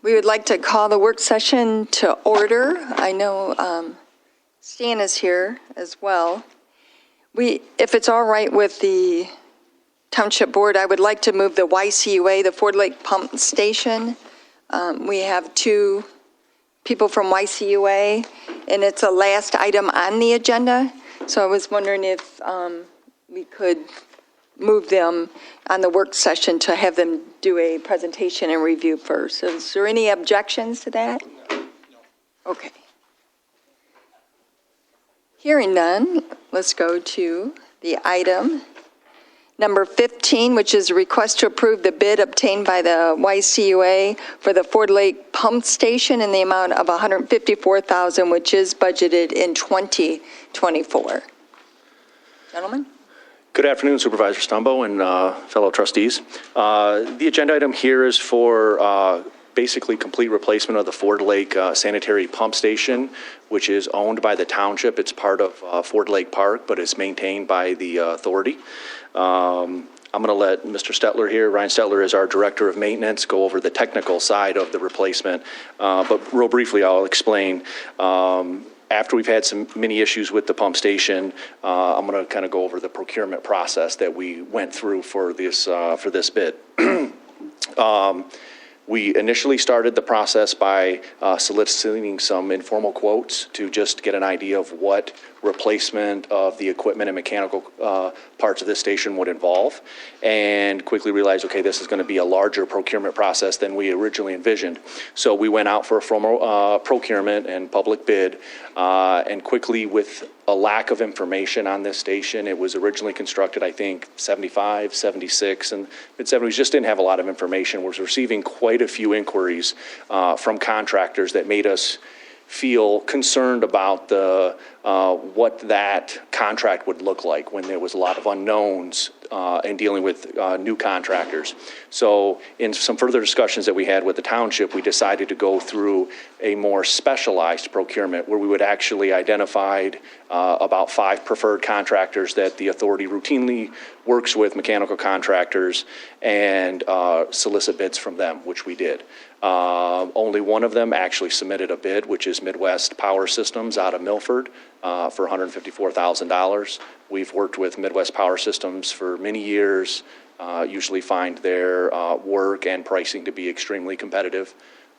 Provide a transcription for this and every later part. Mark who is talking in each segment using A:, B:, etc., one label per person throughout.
A: We would like to call the work session to order. I know Stan is here as well. If it's all right with the Township Board, I would like to move the YCUA, the Ford Lake Pump Station. We have two people from YCUA, and it's a last item on the agenda. So I was wondering if we could move them on the work session to have them do a presentation and review first. Is there any objections to that? No. Okay. Hearing none, let's go to the item number 15, which is a request to approve the bid obtained by the YCUA for the Ford Lake Pump Station in the amount of $154,000, which is budgeted in 2024. Gentlemen?
B: Good afternoon, Supervisor Stumbo and fellow trustees. The agenda item here is for basically complete replacement of the Ford Lake sanitary pump station, which is owned by the township. It's part of Ford Lake Park, but it's maintained by the authority. I'm going to let Mr. Stetler here, Ryan Stetler is our Director of Maintenance, go over the technical side of the replacement. But real briefly, I'll explain. After we've had some many issues with the pump station, I'm going to kind of go over the procurement process that we went through for this bid. We initially started the process by soliciting some informal quotes to just get an idea of what replacement of the equipment and mechanical parts of this station would involve, and quickly realized, okay, this is going to be a larger procurement process than we originally envisioned. So we went out for a formal procurement and public bid, and quickly, with a lack of information on this station, it was originally constructed, I think, 75, 76, and mid-70s, just didn't have a lot of information. We're receiving quite a few inquiries from contractors that made us feel concerned about what that contract would look like when there was a lot of unknowns in dealing with new contractors. So in some further discussions that we had with the township, we decided to go through a more specialized procurement where we would actually identified about 5 preferred contractors that the authority routinely works with, mechanical contractors, and solicit bids from them, which we did. Only one of them actually submitted a bid, which is Midwest Power Systems out of Milford for $154,000. We've worked with Midwest Power Systems for many years, usually find their work and pricing to be extremely competitive.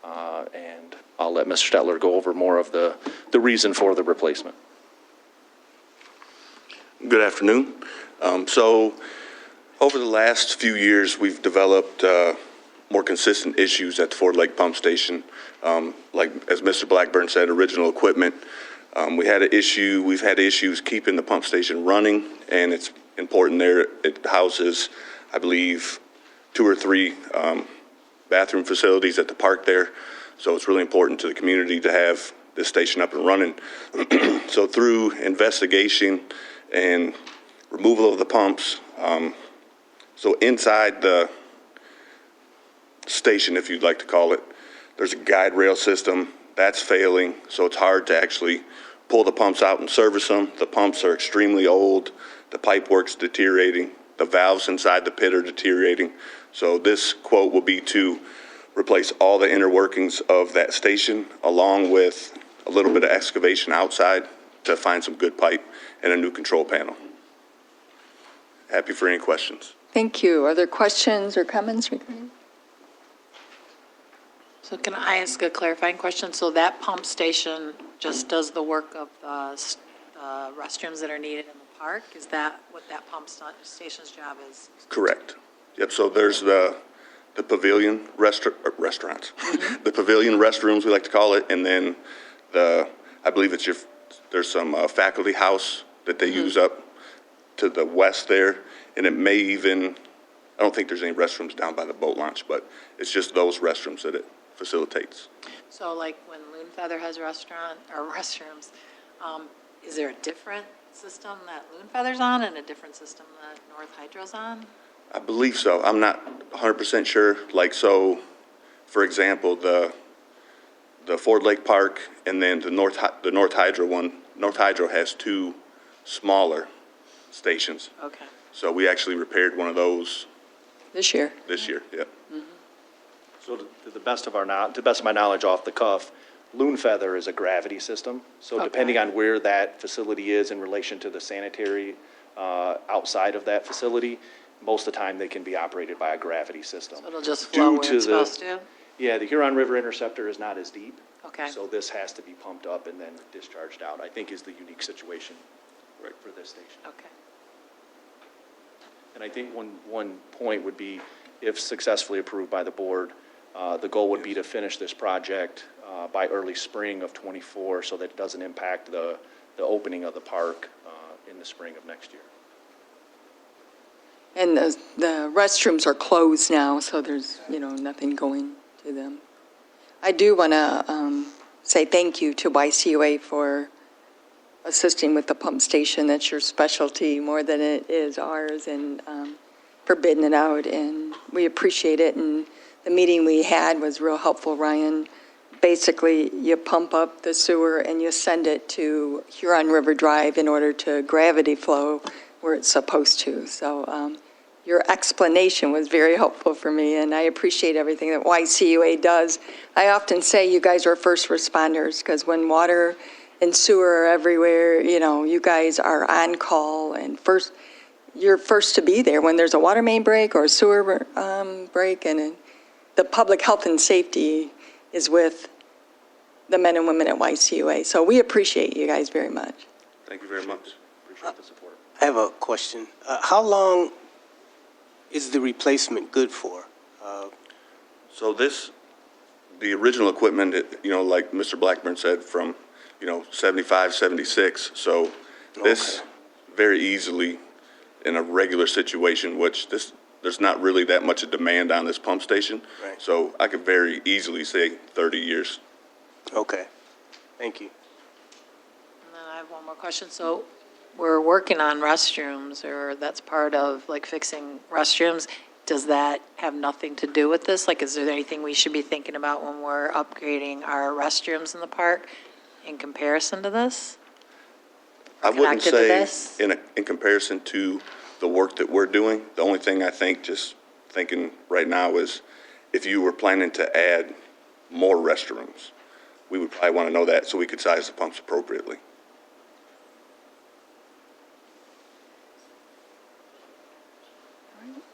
B: And I'll let Mr. Stetler go over more of the reason for the replacement.
C: Good afternoon. So over the last few years, we've developed more consistent issues at the Ford Lake Pump Station. Like as Mr. Blackburn said, original equipment. We've had issues keeping the pump station running, and it's important there. It houses, I believe, 2 or 3 bathroom facilities at the park there. So it's really important to the community to have this station up and running. So through investigation and removal of the pumps, so inside the station, if you'd like to call it, there's a guide rail system that's failing, so it's hard to actually pull the pumps out and service them. The pumps are extremely old, the pipe work's deteriorating, the valves inside the pit are deteriorating. So this quote will be to replace all the inner workings of that station, along with a little bit of excavation outside to find some good pipe and a new control panel. Happy for any questions.
A: Thank you. Are there questions or comments regarding?
D: So can I ask a clarifying question? So that pump station just does the work of the restrooms that are needed in the park? Is that what that pump station's job is?
C: Correct. Yep, so there's the pavilion restaurants, the pavilion restrooms, we like to call it, and then I believe there's some faculty house that they use up to the west there, and it may even, I don't think there's any restrooms down by the boat launch, but it's just those restrooms that it facilitates.
D: So like when Loon Feather has a restaurant or restrooms, is there a different system that Loon Feather's on and a different system that North Hydro's on?
C: I believe so. I'm not 100% sure. Like, so, for example, the Ford Lake Park and then the North Hydro one. North Hydro has 2 smaller stations.
D: Okay.
C: So we actually repaired one of those
A: This year?
C: This year, yeah.
B: So to the best of my knowledge off the cuff, Loon Feather is a gravity system. So depending
D: Okay.
B: on where that facility is in relation to the sanitary outside of that facility, most of the time they can be operated by a gravity system.
D: So it'll just flow
B: Due
D: where
B: to
D: it's
B: the-
D: supposed to?
B: Yeah, the Huron River Interceptor is not as deep.
D: Okay.
B: So this has to be pumped up and then discharged out, I think is the unique situation for this station.
D: Okay.
B: And I think one point would be, if successfully approved by the board, the goal would be to finish this project by early spring of '24, so that it doesn't impact the opening of the park in the spring of next year.
A: And the restrooms are closed now, so there's, nothing going to them. I do want to say thank you to YCUA for assisting with the pump station. That's your specialty more than it is ours, and for bidding it out, and we appreciate it. And the meeting we had was real helpful, Ryan. Basically, you pump up the sewer and you send it to Huron River Drive in order to gravity flow where it's supposed to. So your explanation was very helpful for me, and I appreciate everything that YCUA does. I often say you guys are first responders, because when water and sewer are everywhere, you guys are on call, and you're first to be there when there's a water main break or a sewer break, and the public health and safety is with the men and women at YCUA. So we appreciate you guys very much.
C: Thank you very much.
B: Appreciate the support.
E: I have a question. How long is the replacement good for?
C: So the original equipment, like Mr. Blackburn said, from, 75, 76. So this very easily, in a regular situation, which there's not really that much of demand on this pump station.
E: Right.
C: So I could very easily say 30 years.
E: Okay, thank you.
D: And then I have one more question. So we're working on restrooms, or that's part of like fixing restrooms. Does that have nothing to do with this? Like, is there anything we should be thinking about when we're upgrading our restrooms in the park in comparison to this?
C: I wouldn't
D: Connected to
C: say
D: this?
C: in comparison to the work that we're doing, the only thing I think, just thinking right now, is if you were planning to add more restrooms, we would probably want to know that so we could size the pumps appropriately.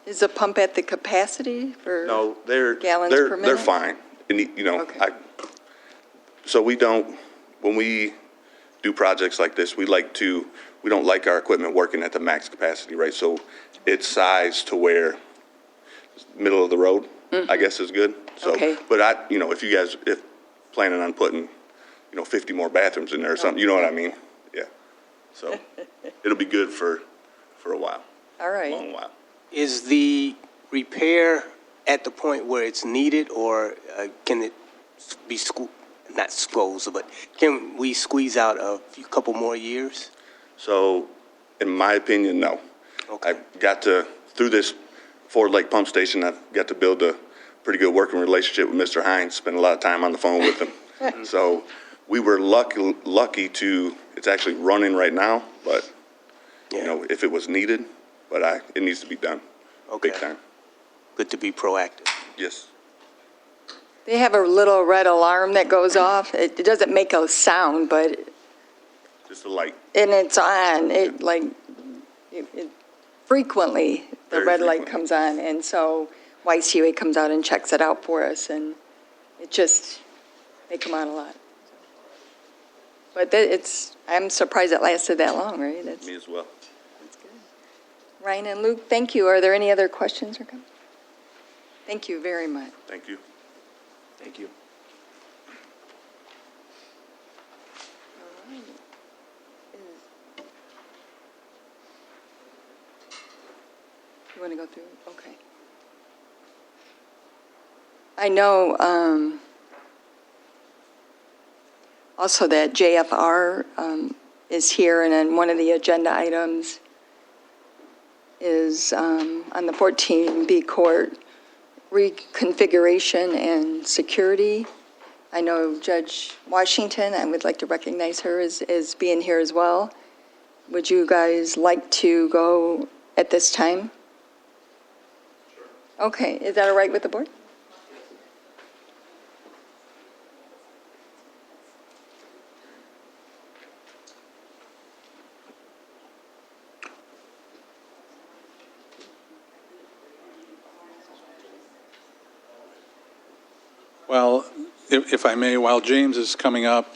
A: Is the pump at the capacity for?
C: No, they're
A: Gallons per
C: they're
A: minute?
C: fine. And
A: Okay.
C: So we don't, when we do projects like this, we don't like our equipment working at the max capacity, right? So it's sized to where middle of the road, I guess, is good. So,
A: Okay.
C: but if you guys, if planning on putting, 50 more bathrooms in there or something, you know what I mean? Yeah. So it'll be good for a while,
A: All
C: a
A: right.
C: long while.
E: Is the repair at the point where it's needed, or can it be not squeezed, but can we squeeze out a couple more years?
C: So, in my opinion, no.
E: Okay.
C: I got through this Ford Lake pump station, I've got to build a pretty good working relationship with Mr. Hines, spend a lot of time on the phone with him. So we were lucky it's actually running right now, but, if it was needed, but it needs to be done.
E: Okay.
C: Big time.
E: Good to be proactive.
C: Yes.
A: They have a little red alarm that goes off. It doesn't make a sound, but,
C: Just the light.
A: and it's on. Frequently, the
C: Very
A: red light
C: frequently.
A: comes on, and so YCUA comes out and checks it out for us, and they come on a lot. But I'm surprised it lasted that long, right? That's
C: Me as well.
A: good. Ryan and Luke, thank you. Are there any other questions or comments? Thank you very much.
C: Thank you.
B: Thank you.
A: You want to go through? Okay. I know also that JFR is here, and then one of the agenda items is on the 14B court, reconfiguration and security. I know Judge Washington, I would like to recognize her as being here as well. Would you guys like to go at this time? Sure. Okay, is that all right with the board?
F: Well, if I may, while James is coming up,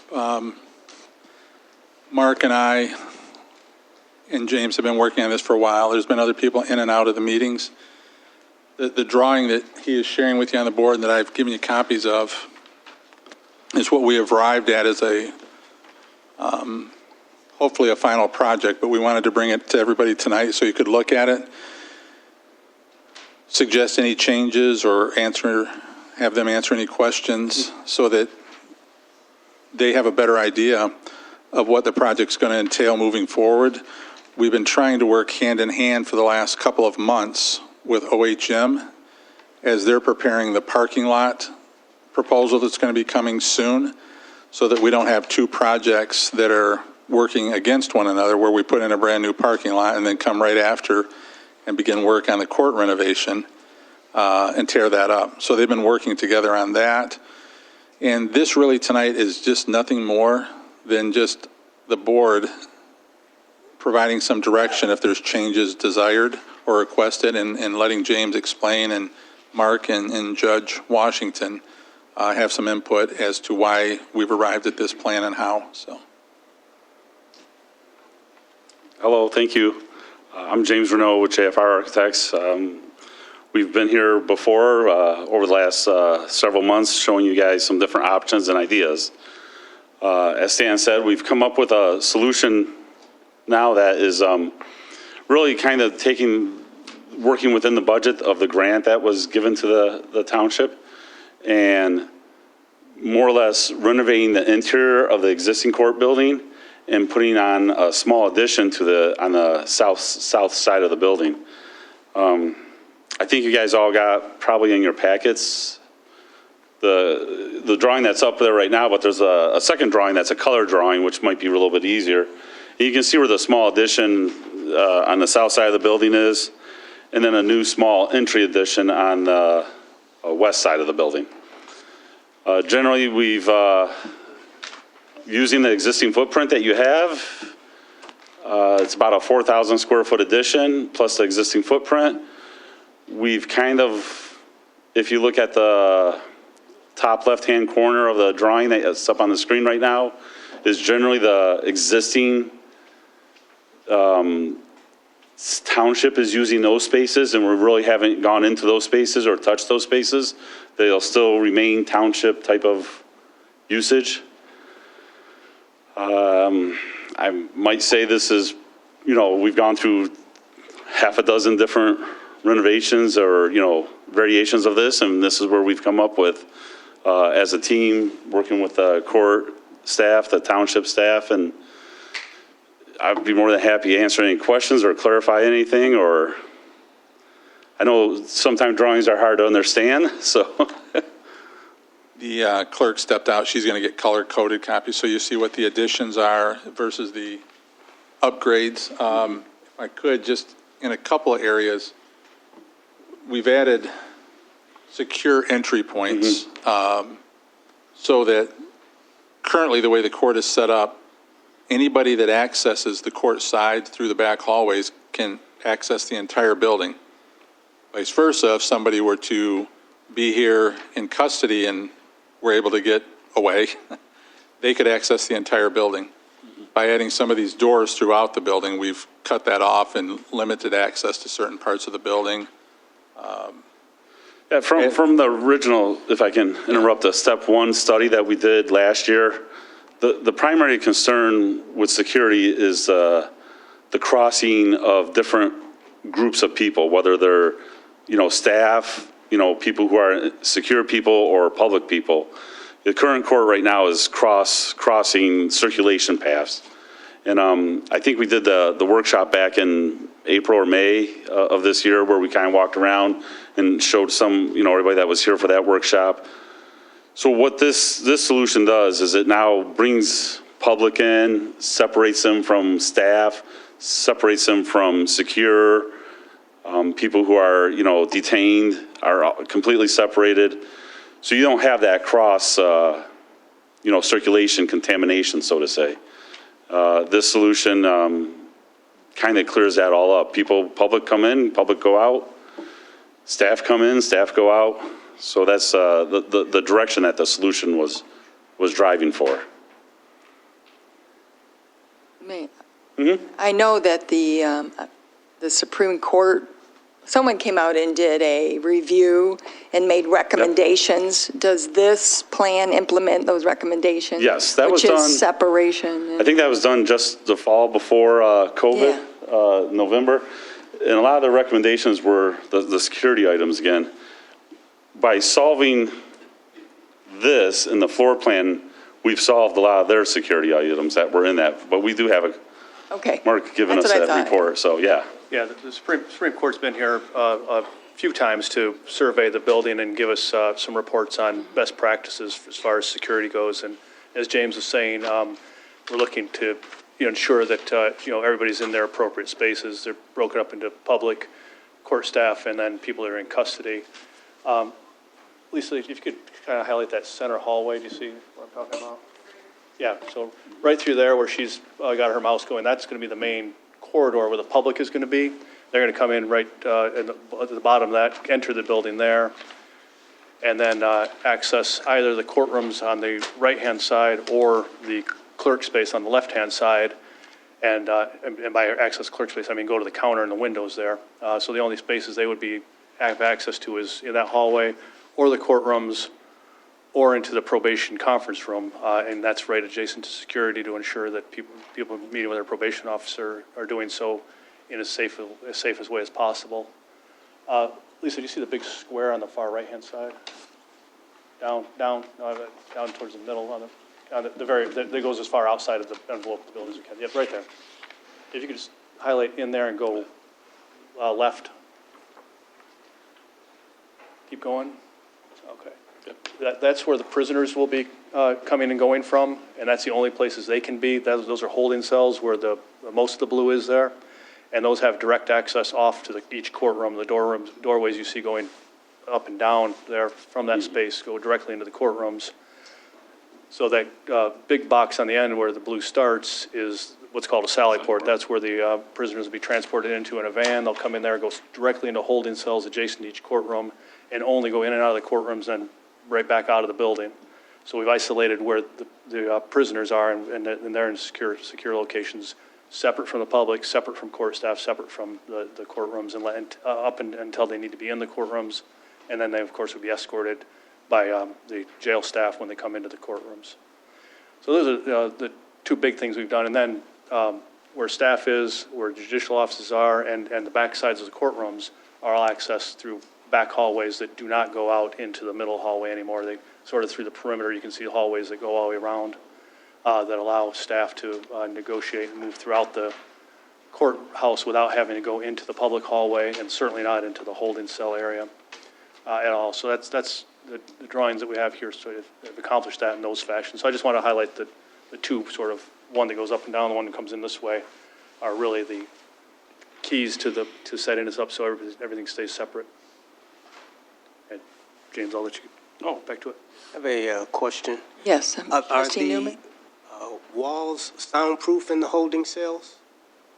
F: Mark and I and James have been working on this for a while. There's been other people in and out of the meetings. The drawing that he is sharing with you on the board and that I've given you copies of is what we have arrived at as a, hopefully a final project, but we wanted to bring it to everybody tonight so you could look at it, suggest any changes or have them answer any questions so that they have a better idea of what the project's going to entail moving forward. We've been trying to work hand in hand for the last couple of months with OHM as they're preparing the parking lot proposal that's going to be coming soon, so that we don't have two projects that are working against one another, where we put in a brand new parking lot and then come right after and begin work on the court renovation and tear that up. So they've been working together on that. And this really tonight is just nothing more than just the board providing some direction if there's changes desired or requested, and letting James explain, and Mark and Judge Washington have some input as to why we've arrived at this plan and how. So.
G: Hello, thank you. I'm James Renault with JFR Architects. We've been here before over the last several months showing you guys some different options and ideas. As Stan said, we've come up with a solution now that is really kind of working within the budget of the grant that was given to the township, and more or less renovating the interior of the existing court building and putting on a small addition on the south side of the building. I think you guys all got probably in your packets the drawing that's up there right now, but there's a second drawing that's a color drawing, which might be a little bit easier. And you can see where the small addition on the south side of the building is, and then a new small entry addition on the west side of the building. Generally, we've using the existing footprint that you have. It's about a 4,000 square foot addition plus the existing footprint. We've kind of, if you look at the top left-hand corner of the drawing that's up on the screen right now, is generally the existing township is using those spaces, and we really haven't gone into those spaces or touched those spaces. They'll still remain township type of usage. I might say this is, we've gone through half a dozen different renovations or, variations of this, and this is where we've come up with as a team, working with the court staff, the township staff, and I'd be more than happy to answer any questions or clarify anything, or I know sometimes drawings are hard to understand, so.
F: The clerk stepped out. She's going to get color-coded copies so you see what the additions are versus the upgrades. If I could, just in a couple of areas, we've added secure entry points so that currently the way the court is set up, anybody that accesses the court side through the back hallways can access the entire building. Vice versa, if somebody were to be here in custody and were able to get away, they could access the entire building. By adding some of these doors throughout the building, we've cut that off and limited access to certain parts of the building.
G: Yeah, from the original, if I can interrupt, the step one study that we did last year, the primary concern with security is the crossing of different groups of people, whether they're, staff, people who are secure people or public people. The current court right now is crossing circulation paths. And I think we did the workshop back in April or May of this year, where we kind of walked around and showed some, everybody that was here for that workshop. So what this solution does is it now brings public in, separates them from staff, separates them from secure, people who are, detained are completely separated. So you don't have that cross, circulation contamination, so to say. This solution kind of clears that all up. Public come in, public go out. Staff come in, staff go out. So that's the direction that the solution was driving for.
A: I know that the Supreme Court, someone came out and did a review and made recommendations. Does this plan implement those recommendations?
G: Yes, that was done.
A: Which is separation.
G: I think that was done just the fall before COVID, November. And a lot of the recommendations were the security items again. By solving this in the floor plan, we've solved a lot of their security items that were in that. But we do have Mark giving us that report, so yeah.
H: Yeah, the Supreme Court's been here a few times to survey the building and give us some reports on best practices as far as security goes. And as James was saying, we're looking to ensure that everybody's in their appropriate spaces. They're broken up into public, court staff, and then people that are in custody. Lisa, if you could kind of highlight that center hallway, do you see what I'm talking about? Yeah, so right through there where she's got her mouse going, that's going to be the main corridor where the public is going to be. They're going to come in right at the bottom of that, enter the building there, and then access either the courtrooms on the right-hand side or the clerk space on the left-hand side. And by access clerk space, I mean go to the counter and the windows there. So the only spaces they would have access to is in that hallway or the courtrooms or into the probation conference room, and that's right adjacent to security to ensure that people meeting with their probation officer are doing so in as safe as way as possible. Lisa, do you see the big square on the far right-hand side? Down towards the middle, that goes as far outside of the envelope of the building as you can. Yep, right there. If you could just highlight in there and go left. Keep going. Okay. That's where the prisoners will be coming and going from, and that's the only places they can be. Those are holding cells where most of the blue is there, and those have direct access off to each courtroom. The doorways you see going up and down there from that space go directly into the courtrooms. So that big box on the end where the blue starts is what's called a sally port. That's where the prisoners will be transported into in a van. They'll come in there, go directly into holding cells adjacent to each courtroom, and only go in and out of the courtrooms and right back out of the building. So we've isolated where the prisoners are, and they're in secure locations, separate from the public, separate from court staff, separate from the courtrooms, and until they need to be in the courtrooms. And then they, of course, would be escorted by the jail staff when they come into the courtrooms. So those are the two big things we've done. And then where staff is, where judicial offices are, and the back sides of the courtrooms are all accessed through back hallways that do not go out into the middle hallway anymore. They sort of through the perimeter, you can see hallways that go all the way around that allow staff to negotiate and move throughout the courthouse without having to go into the public hallway and certainly not into the holding cell area at all. So that's the drawings that we have here, so they've accomplished that in those fashions. So I just want to highlight the two sort of, one that goes up and down, the one that comes in this way, are really the keys to setting this up so everything stays separate. And James, I'll let you back to it.
E: I have a question.
A: Yes,
E: Are
A: Trustee Newman?
E: the walls soundproof in the holding cells?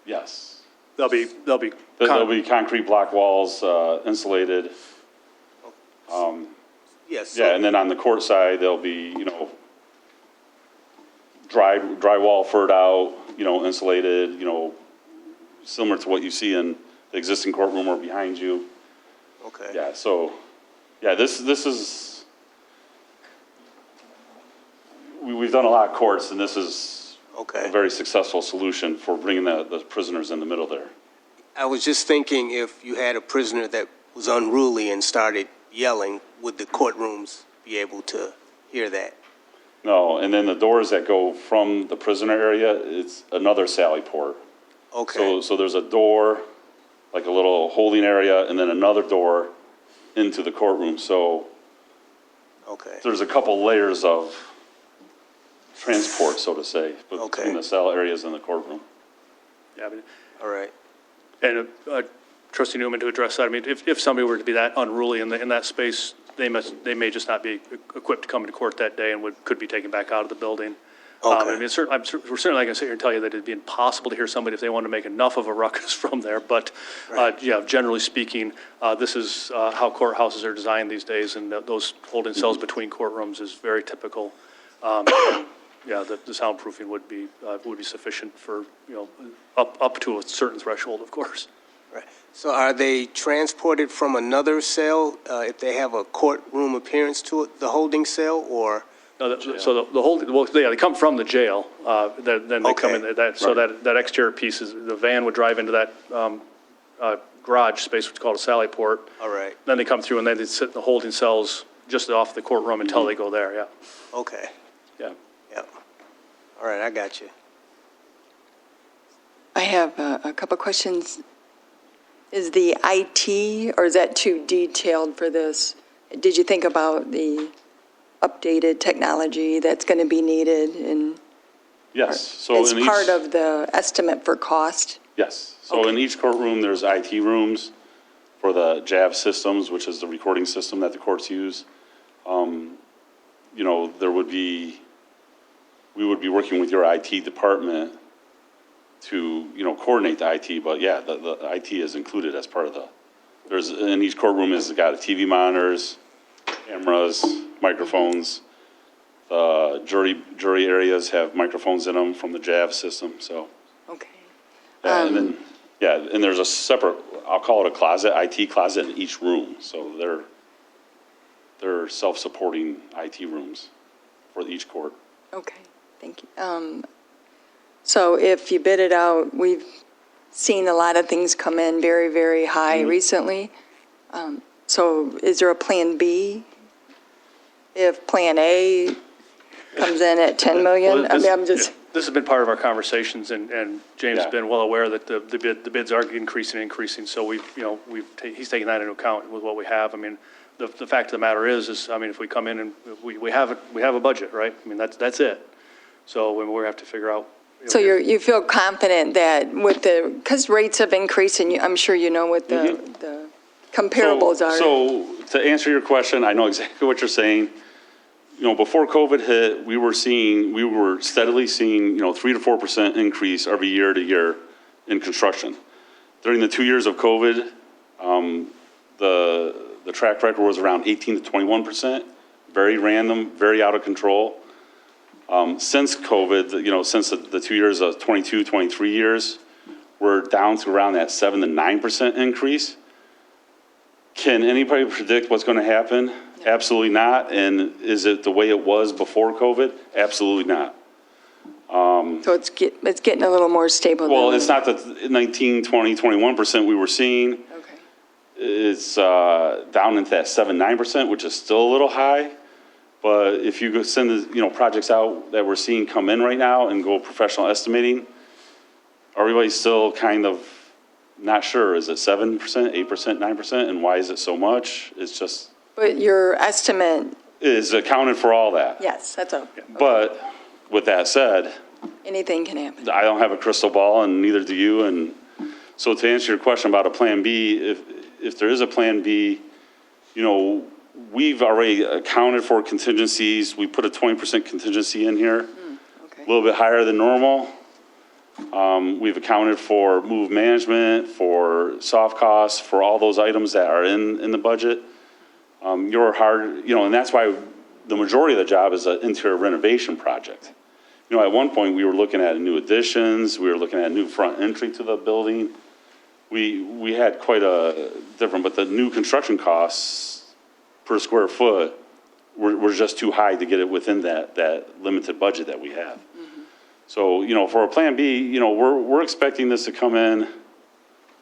G: Yes.
H: There'll be
G: There'll be concrete block walls, insulated.
E: Yes.
G: Yeah, and then on the court side, there'll be, drywall furred out, insulated, similar to what you see in the existing courtroom or behind you.
E: Okay.
G: Yeah, so, yeah, this is, we've done a lot of courts, and this is
E: Okay.
G: a very successful solution for bringing the prisoners in the middle there.
E: I was just thinking if you had a prisoner that was unruly and started yelling, would the courtrooms be able to hear that?
G: No, and then the doors that go from the prisoner area, it's another sally port.
E: Okay.
G: So there's a door, like a little holding area, and then another door into the courtroom. So
E: Okay.
G: there's a couple layers of transport, so to say, between
E: Okay.
G: the cell areas and the courtroom.
H: Yeah,
E: All right.
H: and Trustee Newman, to address that, I mean, if somebody were to be that unruly in that space, they may just not be equipped to come into court that day and could be taken back out of the building. I mean, we're certainly not going to sit here and tell you that it'd be impossible to hear somebody if they wanted to make enough of a ruckus from there. But, yeah, generally speaking, this is how courthouses are designed these days, and those holding cells between courtrooms is very typical. Yeah, the soundproofing would be sufficient for, up to a certain threshold, of course.
E: Right. So are they transported from another cell if they have a courtroom appearance to it, the holding cell, or?
H: No, so the whole, well, yeah, they come from the jail, then they come in, so that exterior piece is, the van would drive into that garage space, which is called a sally port.
E: All right.
H: Then they come through and then they sit in the holding cells just off the courtroom until they go there, yeah.
E: Okay.
H: Yeah.
E: Yep. All right, I got you.
A: I have a couple questions. Is the IT, or is that too detailed for this? Did you think about the updated technology that's going to be needed and
G: Yes. So
A: as
G: in
A: part
G: each,
A: of the estimate for cost?
G: yes. So in each courtroom, there's IT rooms for the JAV systems, which is the recording system that the courts use. We would be working with your IT department to, coordinate the IT, but yeah, the IT is included as part of in each courtroom has got a TV monitors, cameras, microphones. The jury areas have microphones in them from the JAV system, so.
A: Okay.
G: And then, and there's a separate, I'll call it a closet, IT closet in each room. So they're self-supporting IT rooms for each court.
A: Okay, thank you. So if you bid it out, we've seen a lot of things come in very, very high recently. So is there a plan B? If plan A comes in at 10 million? I mean, I'm just,
H: This has been part of our conversations, and James has
G: Yeah.
H: been well aware that the bids are increasing, so he's taking that into account with what we have. I mean, the fact of the matter is, I mean, if we come in and we have a budget, right? I mean, that's it. So we have to figure out.
A: so you feel confident that with because rates have increased, and I'm sure you know what the comparables are.
G: So to answer your question, I know exactly what you're saying. Before COVID hit, we were steadily seeing, 3 to 4% increase every year to year in construction. During the 2 years of COVID, the track record was around 18 to 21%, very random, very out of control. Since COVID, since the 2 years of 22, 23 years, we're down to around that 7 to 9% increase. Can anybody predict what's going to happen? Absolutely not. And is it the way it was before COVID? Absolutely not.
A: So it's getting a little more stable.
G: Well, it's not the 19, 20, 21% we were seeing.
A: Okay.
G: It's down into that 7, 9%, which is still a little high. But if you go send the projects out that we're seeing come in right now and go professional estimating, everybody's still kind of not sure. Is it 7%, 8%, 9%? And why is it so much? It's just.
A: But your estimate,
G: Is accounted for all that.
A: yes, that's a,
G: But with that said,
A: anything can happen.
G: I don't have a crystal ball, and neither do you. And so to answer your question about a plan B, if there is a plan B, we've already accounted for contingencies. We put a 20% contingency in here,
A: Okay.
G: a little bit higher than normal. We've accounted for move management, for soft costs, for all those items that are in the budget. And that's why the majority of the job is an interior renovation project. At one point, we were looking at new additions, we were looking at a new front entry to the building. We had quite a different, but the new construction costs per square foot were just too high to get it within that limited budget that we have. So, for a plan B, we're expecting this to come in.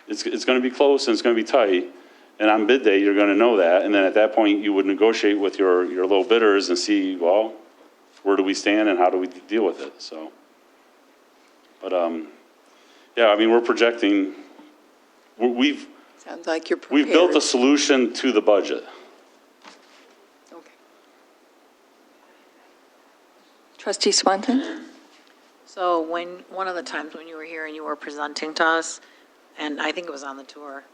G: It's going to be close and it's going to be tight. And on bid day, you're going to know that. And then at that point, you would negotiate with your low bidders and see, well, where do we stand and how do we deal with it? So, but we're projecting.
A: Sounds like you're prepared.
G: We've built a solution to the budget.
A: Okay. Trustee Swanton?
D: So one of the times when you were here and you were presenting to us, and I think it was on the tour,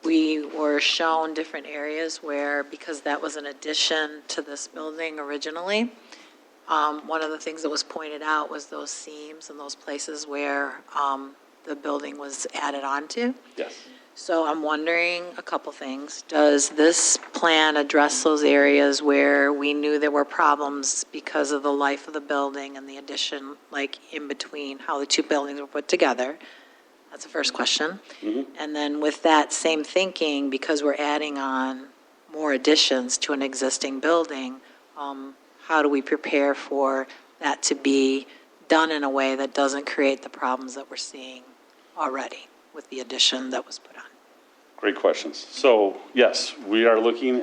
D: we were shown different areas where, because that was an addition to this building originally, one of the things that was pointed out was those seams and those places where the building was added onto.
G: Yes.
D: So I'm wondering a couple things. Does this plan address those areas where we knew there were problems because of the life of the building and the addition, like in between how the two buildings were put together? That's the first question. And then with that same thinking, because we're adding on more additions to an existing building, how do we prepare for that to be done in a way that doesn't create the problems that we're seeing already with the addition that was put on?
G: Great questions. So, yes, we are looking,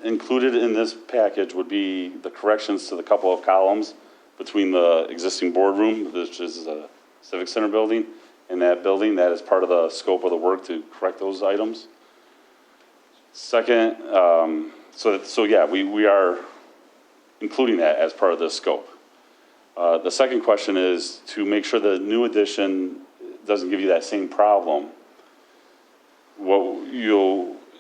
G: included in this package would be the corrections to the couple of columns between the existing boardroom, which is the Civic Center building, and that building. That is part of the scope of the work to correct those items. Second, so yeah, we are including that as part of this scope. The second question is to make sure the new addition doesn't give you that same problem. What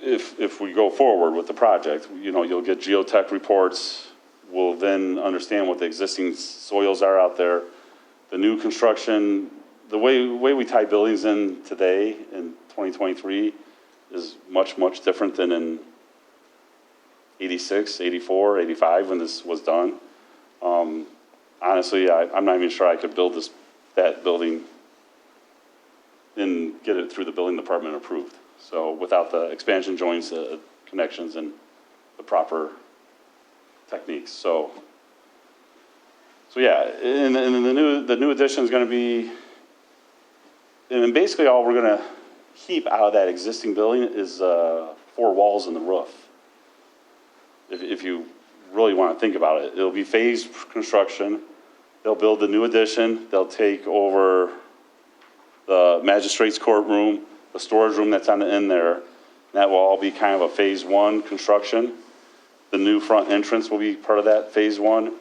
G: if we go forward with the project, you'll get geotech reports. We'll then understand what the existing soils are out there. The new construction, the way we tie buildings in today in 2023 is much, much different than in 86, 84, 85 when this was done. Honestly, I'm not even sure I could build that building and get it through the building department approved. So without the expansion joints, connections, and the proper techniques. So yeah, and the new addition is going to be, and basically all we're going to keep out of that existing building is 4 walls and the roof. If you really want to think about it, it'll be phased construction. They'll build the new addition. They'll take over the magistrate's courtroom, the storage room that's on the end there. That will all be kind of a phase 1 construction. The new front entrance will be part of that phase 1.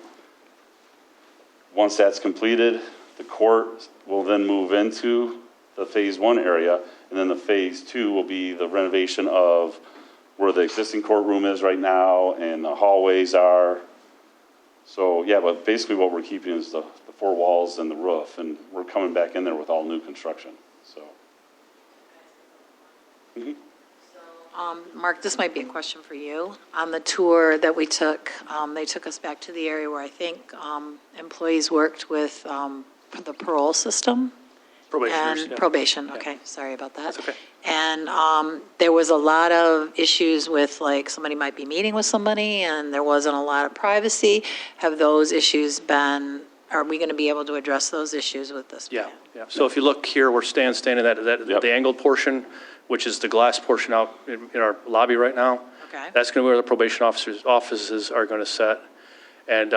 G: Once that's completed, the court will then move into the phase 1 area, and then the phase 2 will be the renovation of where the existing courtroom is right now and the hallways are. So yeah, but basically what we're keeping is the 4 walls and the roof, and we're coming back in there with all new construction, so.
D: Mark, this might be a question for you. On the tour that we took, they took us back to the area where I think employees worked with the parole system.
H: Probationers,
D: And
H: yeah.
D: probation, okay, sorry about that.
H: That's okay.
D: And there was a lot of issues with, like, somebody might be meeting with somebody, and there wasn't a lot of privacy. Have those issues been, are we going to be able to address those issues with this
H: Yeah,
D: plan?
H: yeah. So if you look here, where Stan's standing,
G: Yep.
H: the angled portion, which is the glass portion out in our lobby right now.
D: Okay.
H: That's going to be where the probation officers' offices are going to set. And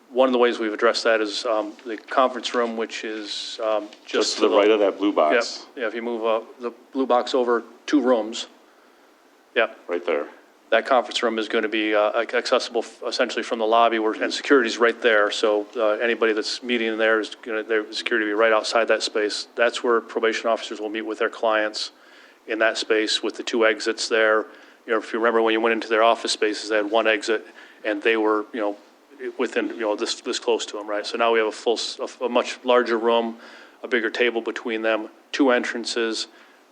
H: one of the ways we've addressed that is the conference room, which is
G: Just to the right of that blue
H: Yep,
G: box,
H: yeah, if you move the blue box over 2 rooms, yep,
G: right there.
H: that conference room is going to be accessible essentially from the lobby, and security's right there. So anybody that's meeting in there is going to, their security will be right outside that space. That's where probation officers will meet with their clients in that space with the 2 exits there. If you remember when you went into their office spaces, they had 1 exit, and they were, within, this close to them, right? So now we have a much larger room, a bigger table between them, 2 entrances,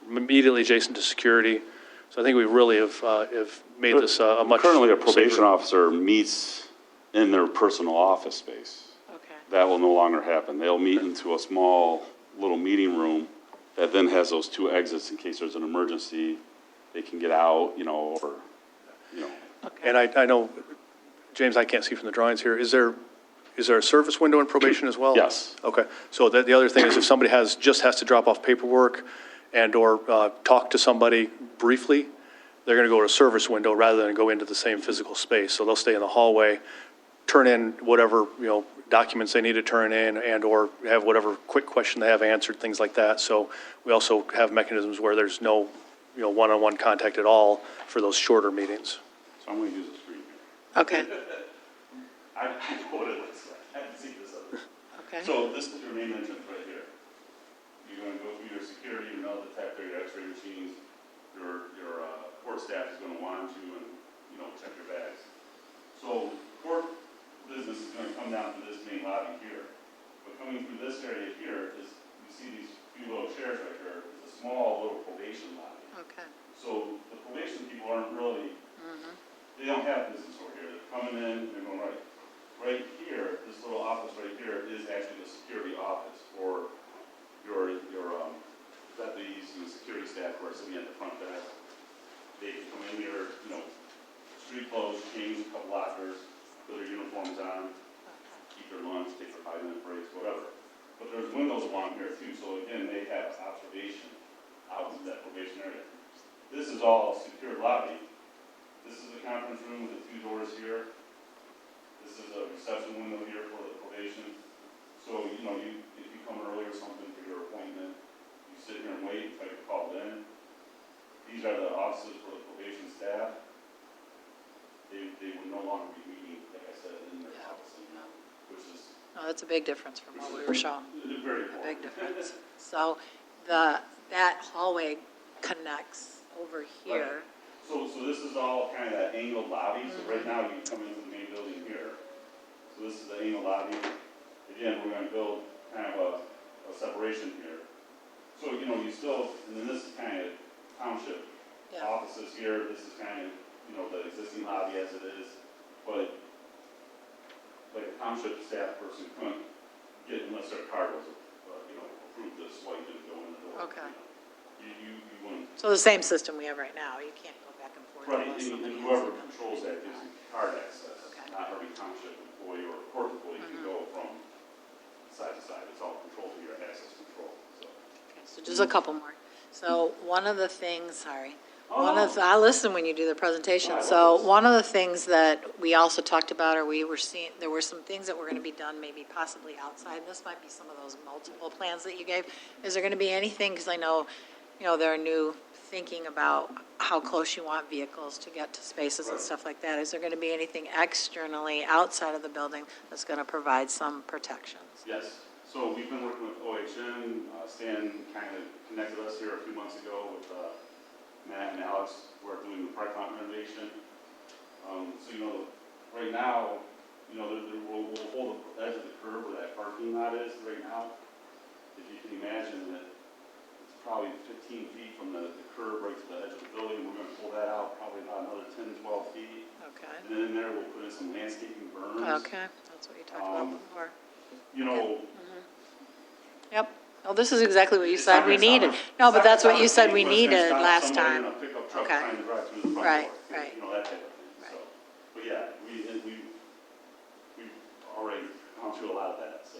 H: immediately adjacent to security. So I think we really have made this a much
G: Currently, a probation
H: safer-
G: officer meets in their personal office space.
D: Okay.
G: That will no longer happen. They'll meet into a small little meeting room that then has those 2 exits in case there's an emergency. They can get out, or.
H: And I know, James, I can't see from the drawings here, is there a service window in probation as well?
G: Yes.
H: Okay, so the other thing is if somebody just has to drop off paperwork and/or talk to somebody briefly, they're going to go to a service window rather than go into the same physical space. So they'll stay in the hallway, turn in whatever, documents they need to turn in and/or have whatever quick question they have answered, things like that. So we also have mechanisms where there's no, one-on-one contact at all for those shorter meetings.
G: So I'm going to use the screen here.
D: Okay,
G: I know what it looks like. I haven't seen this other.
D: okay.
G: So this is your main entrance right here. You're going to go through your security, your metal detector, your x-ray machines. Your court staff is going to want you and, check your bags. So court business is going to come down to this main lobby here. But coming through this area here is, you see these few little chairs right here, it's a small little probation lobby.
D: Okay.
G: So the probation people aren't really, they don't have business over here. They're coming in, they're going right here, this little office right here is actually the security office for your deputies and security staff who are sitting at the front desk. They can come in here, street clothes, change a couple lockers, put their uniforms on, eat their lunch, take their 5-minute breaks, whatever. But there's windows along here too, so again, they have observation out in that probation area. This is all secured lobby. This is the conference room with the 2 doors here. This is a reception window here for the probation. So, if you come early or something for your appointment, you sit here and wait until you're called in. These are the offices for the probation staff. They would no longer be meeting, like I said, in their office anymore, which is
D: No, that's a big difference from what we were shown.
G: very
D: A
G: important.
D: big difference. So that hallway connects over here.
G: So this is all kind of that angled lobby. So right now you come into the main building here. So this is the angled lobby. Again, we're going to build kind of a separation here. So, you still, and then this is kind of township
D: Yeah.
G: offices here. This is kind of, the existing lobby as it is. But like a township staff person couldn't get, unless their card was, approved to swipe and go in the door.
D: Okay.
G: You wouldn't.
D: So the same system we have right now. You can't go back and forth
G: Right,
D: unless somebody
G: and
D: has
G: whoever
D: it.
G: controls that gives you card access.
D: Okay.
G: Not every township employee or court employee can go from side to side. It's all controlled through your access control, so.
D: Okay, so just a couple more. So one of the things,
G: Oh,
D: I listen when you do the presentation. So one of the things that we also talked about, or we were seeing, there were some things that were going to be done maybe possibly outside. This might be some of those multiple plans that you gave. Is there going to be anything, because I know, there are new thinking about how close you want vehicles to get to spaces and stuff like that. Is there going to be anything externally outside of the building that's going to provide some protections?
G: Yes, so we've been working with OHM. Stan kind of connected us here a few months ago with Matt and Alex. We're doing the parking lot renovation. So, right now, we'll hold the edge of the curb where that parking lot is right now. If you can imagine that it's probably 15 feet from the curb right to the edge of the building. We're going to pull that out probably about another 10, 12 feet.
D: Okay.
G: And then in there, we'll put in some landscaping berms.
D: Okay, that's what you talked about before. Yep. Well, this is exactly what you said we needed. No, but that's what you said we needed last time.
G: Somebody in a pickup truck
D: Okay.
G: trying to drive through the front
D: Right,
G: door.
D: right.
G: That type of thing. So, but yeah, we've already gone through a lot of that, so.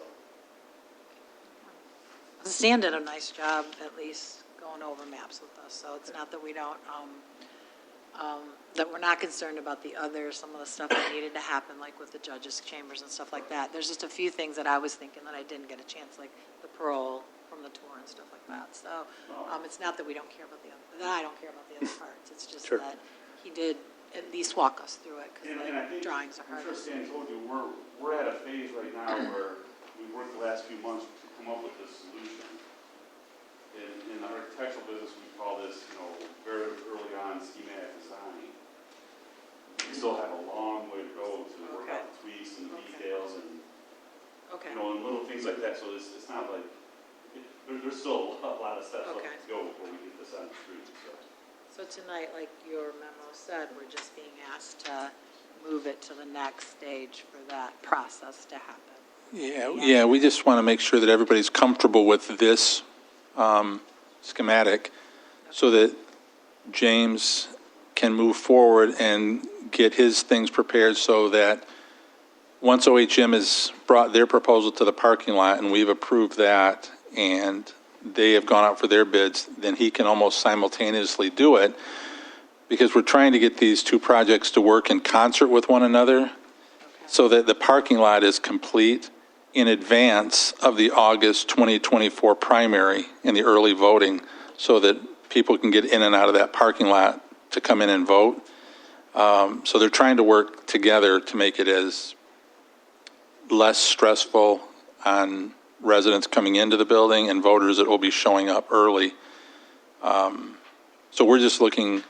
D: Stan did a nice job, at least, going over maps with us, so it's not that we don't, that we're not concerned about some of the stuff that needed to happen, like with the judges' chambers and stuff like that. There's just a few things that I was thinking that I didn't get a chance, like the parole from the tour and stuff like that. So, it's not that we don't care about that I don't care about the other parts, it's just that he did at least walk us through it, because
G: And I think,
D: the drawings are
G: I'm
D: hard.
G: sure Stan told you, we're at a phase right now where we worked the last few months to come up with this solution. In the architectural business, we call this, very early on schematic design. We still have a long way to go to work out the tweaks and the details and,
D: Okay.
G: and little things like that. So it's not like, there's still a lot of steps left
D: Okay.
G: to go before we get this on the street, so.
D: So tonight, like your memo said, we're just being asked to move it to the next stage for that process to happen.
F: Yeah, we just want to make sure that everybody's comfortable with this schematic so that James can move forward and get his things prepared so that once OHM has brought their proposal to the parking lot and we've approved that and they have gone out for their bids, then he can almost simultaneously do it, because we're trying to get these two projects to work in concert with one another so that the parking lot is complete in advance of the August 2024 primary and the early voting, so that people can get in and out of that parking lot to come in and vote. So they're trying to work together to make it as less stressful on residents coming into the building and voters that will be showing up early. So we're just looking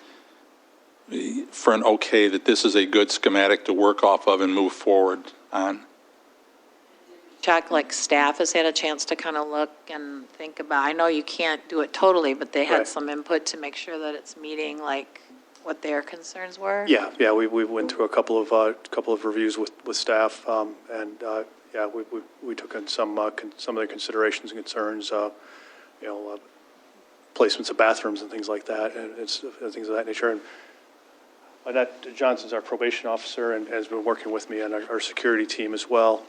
F: for an okay that this is a good schematic to work off of and move forward on.
D: Chuck, like staff has had a chance to kind of look and think about, I know you can't do it totally, but they had
H: Right.
D: some input to make sure that it's meeting like what their concerns were?
H: Yeah, we went through a couple of reviews with staff, and yeah, we took in some of their considerations and concerns, placements of bathrooms and things like that, and things of that nature. And Annette Johnson's our probation officer and has been working with me and our security team as well.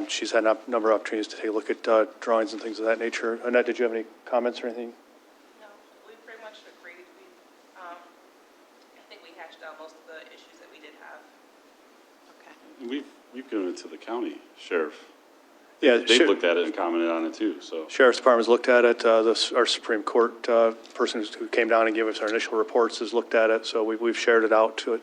H: She's had a number of opportunities to take a look at drawings and things of that nature. Annette, did you have any comments or anything?
I: No, we pretty much agreed. I think we hashed out most of the issues that we did have.
D: Okay.
G: We've given it to the county sheriff.
H: Yeah,
G: They've looked at it and commented on it too, so.
H: Sheriff's Department's looked at it. Our Supreme Court person who came down and gave us our initial reports has looked at it. So we've shared it out to a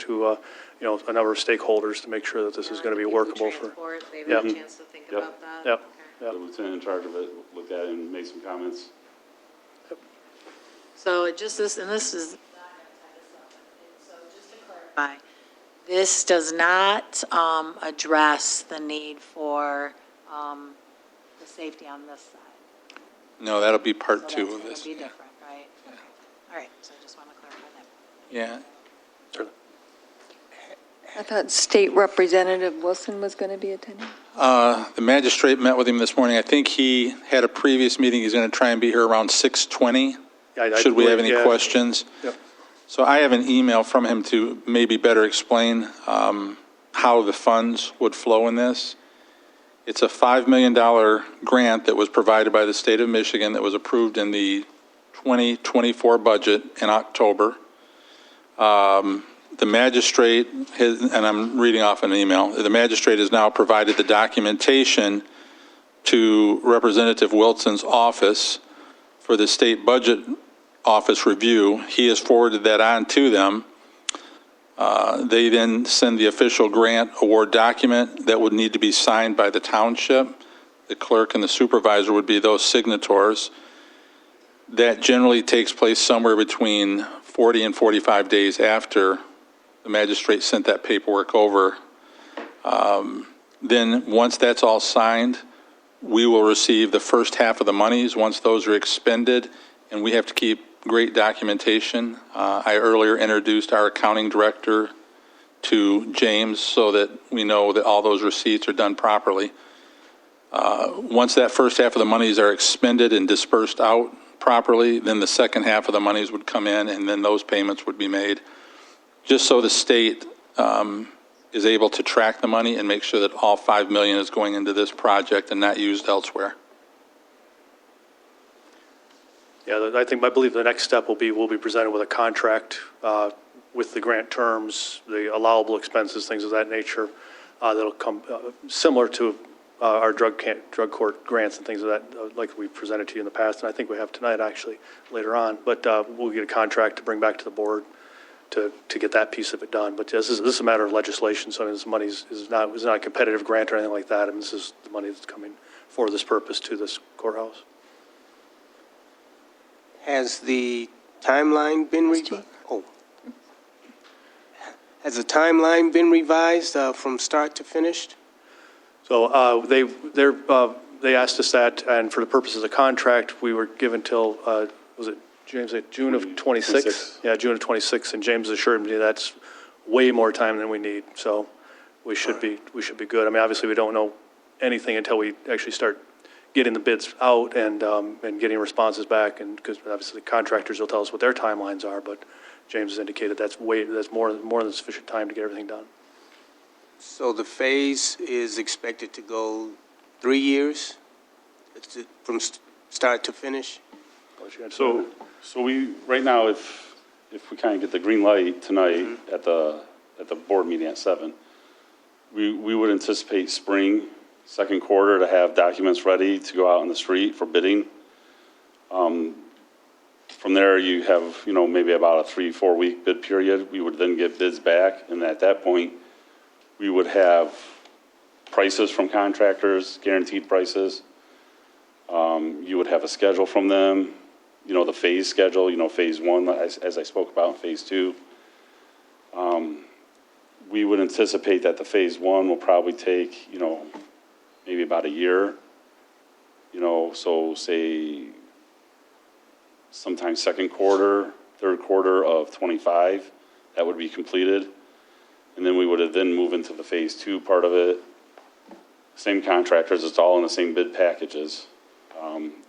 H: number of stakeholders to make sure that this is going to be workable for.
D: Transport, they've
H: Yep.
D: had a chance to think
G: Yep.
D: about that?
H: Yep.
D: Okay.
G: The lieutenant in charge of it looked at it and made some comments.
D: So it just this, and this is, so just to clarify, this does not address the need for the safety on this side.
F: No, that'll be part
D: So
F: two
D: that's
F: of
D: gonna
F: this.
D: be different, right? All right, so I just want to clarify that.
F: Yeah.
H: Certainly.
A: I thought State Representative Wilson was going to be attending.
F: The magistrate met with him this morning. I think he had a previous meeting. He's going to try and be here around 6:20. Should we have any questions?
H: Yep.
F: So I have an email from him to maybe better explain how the funds would flow in this. It's a $5 million grant that was provided by the state of Michigan that was approved in the 2024 budget in October. The magistrate has, and I'm reading off an email, the magistrate has now provided the documentation to Representative Wilson's office for the state budget office review. He has forwarded that on to them. They then send the official grant award document that would need to be signed by the township. The clerk and the supervisor would be those signatories. That generally takes place somewhere between 40 and 45 days after the magistrate sent that paperwork over. Then once that's all signed, we will receive the first half of the monies once those are expended, and we have to keep great documentation. I earlier introduced our accounting director to James so that we know that all those receipts are done properly. Once that first half of the monies are expended and dispersed out properly, then the second half of the monies would come in, and then those payments would be made, just so the state is able to track the money and make sure that all $5 million is going into this project and not used elsewhere.
H: Yeah, I believe the next step we'll be presented with a contract with the grant terms, the allowable expenses, things of that nature, that'll come similar to our drug court grants and things of that, like we presented to you in the past, and I think we have tonight actually later on. But we'll get a contract to bring back to the board to get that piece of it done. But this is a matter of legislation, so this money is not a competitive grant or anything like that. I mean, this is the money that's coming for this purpose to this courthouse.
E: Has the timeline been revised? Oh. Has the timeline been revised from start to finished?
H: So they asked us that, and for the purposes of the contract, we were given till, was it, James, June of 26?
G: 26.
H: Yeah, June of 26, and James assured me that's way more time than we need, so we should be good. I mean, obviously, we don't know anything until we actually start getting the bids out and getting responses back, and because obviously the contractors will tell us what their timelines are, but James has indicated that's more than sufficient time to get everything done.
E: So the phase is expected to go 3 years from start to finish?
G: So we, right now, if we kind of get the green light tonight at the board meeting at 7, we would anticipate spring, second quarter, to have documents ready to go out on the street for bidding. From there, you have, maybe about a 3-4 week bid period. We would then get bids back, and at that point, we would have prices from contractors, guaranteed prices. You would have a schedule from them, the phase schedule, phase 1, as I spoke about, phase 2. we would anticipate that the phase one will probably take, maybe about a year. So say sometime second quarter, third quarter of '25, that would be completed. And then we would have then move into the phase two part of it. Same contractors, it's all in the same bid packages.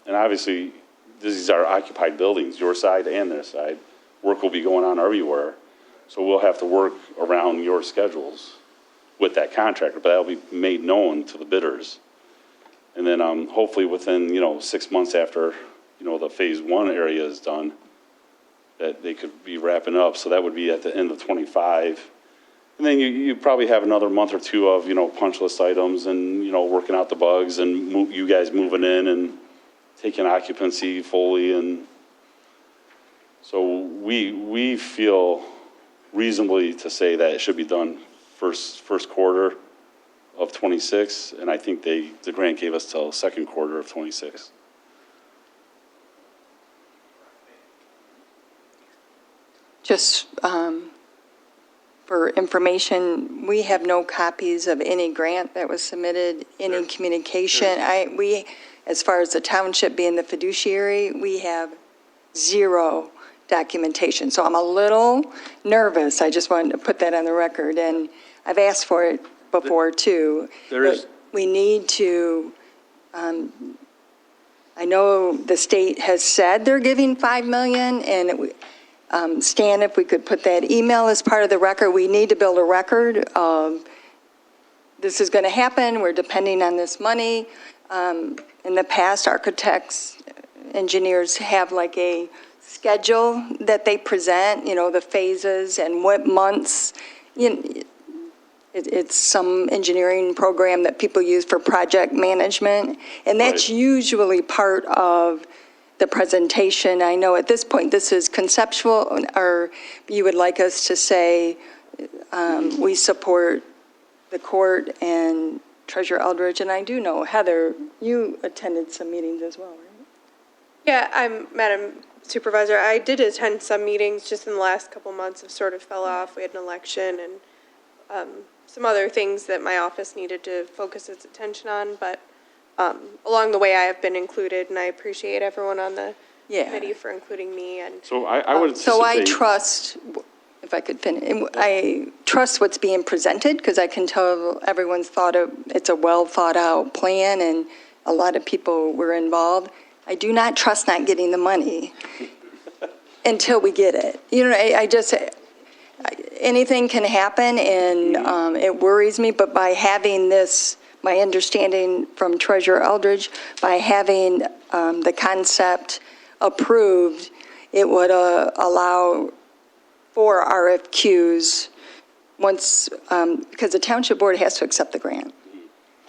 G: And obviously, these are occupied buildings, your side and their side. Work will be going on everywhere. So we'll have to work around your schedules with that contractor, but that'll be made known to the bidders. And then hopefully within, 6 months after, the phase one area is done, that they could be wrapping up. So that would be at the end of '25. And then you probably have another month or two of, punch list items and, working out the bugs and you guys moving in and taking occupancy fully. And so we feel reasonably to say that it should be done first quarter of '26. And I think the grant gave us till second quarter of '26.
A: Just for information, we have no copies of any grant that was submitted, any communication. As far as the township being the fiduciary, we have zero documentation. So I'm a little nervous. I just wanted to put that on the record. And I've asked for it before, too. We need to, I know the state has said they're giving $5 million, and Stan, if we could put that email as part of the record, we need to build a record of this is going to happen, we're depending on this money. In the past, architects, engineers have like a schedule that they present, the phases and what months. It's some engineering program that people use for project management, and that's usually part of the presentation. I know at this point this is conceptual, or you would like us to say we support the court and Treasurer Eldridge, and I do know, Heather, you attended some meetings as well, right?
J: Yeah, Madam Supervisor, I did attend some meetings just in the last couple months. Have sort of fell off. We had an election and some other things that my office needed to focus its attention on, but along the way, I have been included, and I appreciate everyone on the committee for including me. And
G: So I would anticipate.
A: So I trust, if I could finish, I trust what's being presented, because I can tell everyone's it's a well thought out plan, and a lot of people were involved. I do not trust not getting the money until we get it. I just, anything can happen, and it worries me, but by having this, my understanding from Treasurer Eldridge, by having the concept approved, it would allow for RFQs once, because the Township Board has to accept the grant,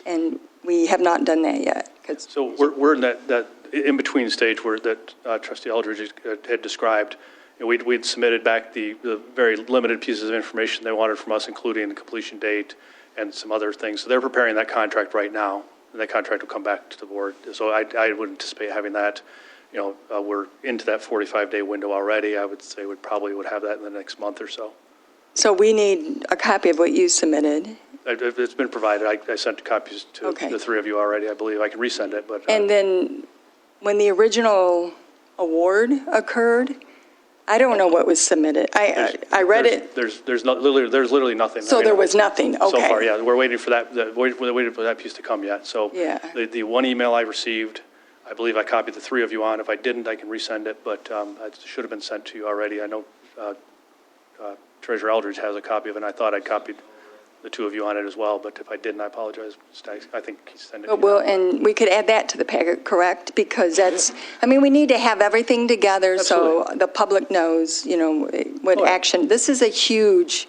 A: and we have not done that yet.
H: So we're in that in-between stage where that Trustee Eldridge had described. We'd submitted back the very limited pieces of information they wanted from us, including the completion date and some other things. So they're preparing that contract right now, and that contract will come back to the board. So I would anticipate having that. We're into that 45-day window already. I would say we probably would have that in the next month or so.
A: So we need a copy of what you submitted.
H: It's been provided. I sent copies to the three of you already, I believe. I can resend it, but.
A: And then when the original award occurred, I don't know what was submitted. I read it.
H: There's literally nothing.
A: So there was nothing, okay.
H: So far, yeah. We're waiting for that, we're waiting for that piece to come yet. So the one email I received, I believe I copied the three of you on. If I didn't, I can resend it, but it should have been sent to you already. I know Treasurer Eldridge has a copy of it, and I thought I copied the two of you on it as well, but if I didn't, I apologize. I think he sent it to you.
A: Well, and we could add that to the packet, correct? Because we need to have everything together.
H: Absolutely.
A: So the public knows, what action. This is a huge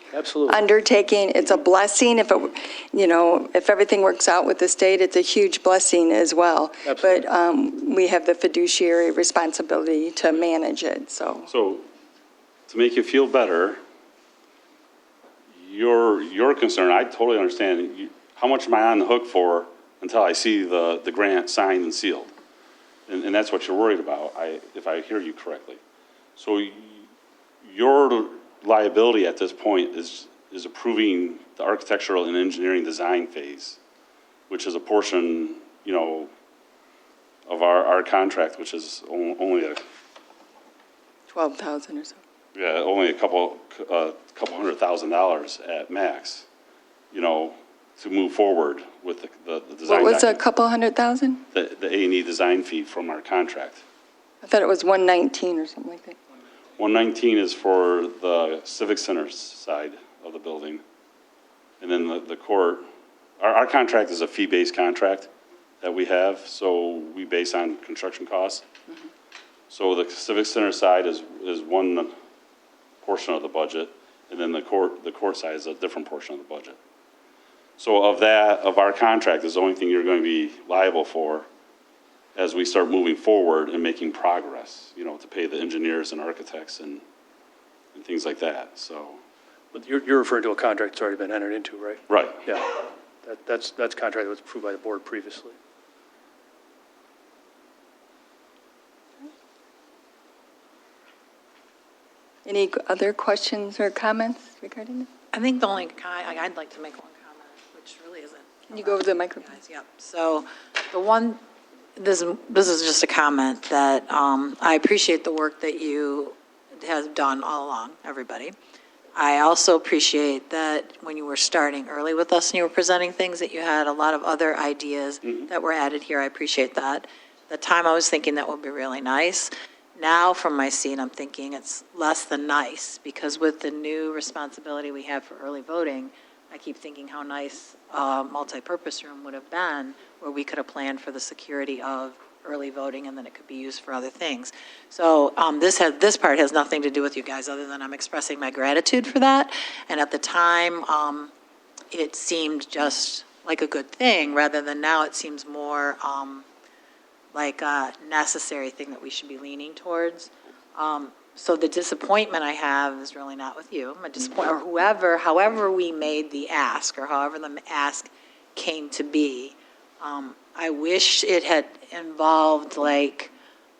A: undertaking. It's a blessing if everything works out with the state, it's a huge blessing as well.
H: Absolutely.
A: But we have the fiduciary responsibility to manage it, So
G: To make you feel better, your concern, I totally understand. How much am I on the hook for until I see the grant signed and sealed? And that's what you're worried about, if I hear you correctly. So your liability at this point is is approving the architectural and engineering design phase, which is a portion, you know, of our contract, which is only a
A: 12,000 or so.
G: yeah, only a couple $100,000 at max, you know, to move forward with the design.
A: What was a
G: document.
A: couple 100,000?
G: The A&E design fee from our contract.
A: I thought it was 119 or something like that.
G: 119 is for the Civic Center side of the building. And then the court, our contract is a fee-based contract that we have, so we base on construction costs. So the Civic Center side is one portion of the budget, and then the court side is a different portion of the budget. So of our contract is the only thing you're going to be liable for as we start moving forward and making progress, you know, to pay the engineers and architects and things like that, so.
H: But you're referring to a contract that's already been entered into, right?
G: Right.
H: Yeah. That's contract that was approved by the board previously.
A: Any other questions or comments regarding it?
D: I think the only, I'd like to make one comment, which really isn't.
A: Can you go over the microphone?
D: Guys, yep. So the one, this is just a comment that I appreciate the work that you have done all along, everybody. I also appreciate that when you were starting early with us and you were presenting things, that you had a lot of other ideas that were added here. I appreciate that. The time I was thinking that would be really nice. Now from my seat, I'm thinking it's less than nice, because with the new responsibility we have for early voting, I keep thinking how nice a multi-purpose room would have been, where we could have planned for the security of early voting, and then it could be used for other things. So this part has nothing to do with you guys, other than I'm expressing my gratitude for that. And at the time, it seemed just like a good thing, rather than now it seems more like a necessary thing that we should be leaning towards. So the disappointment I have is really not with you. My disappointment, or however we made the ask, or however the ask came to be. I wish it had involved like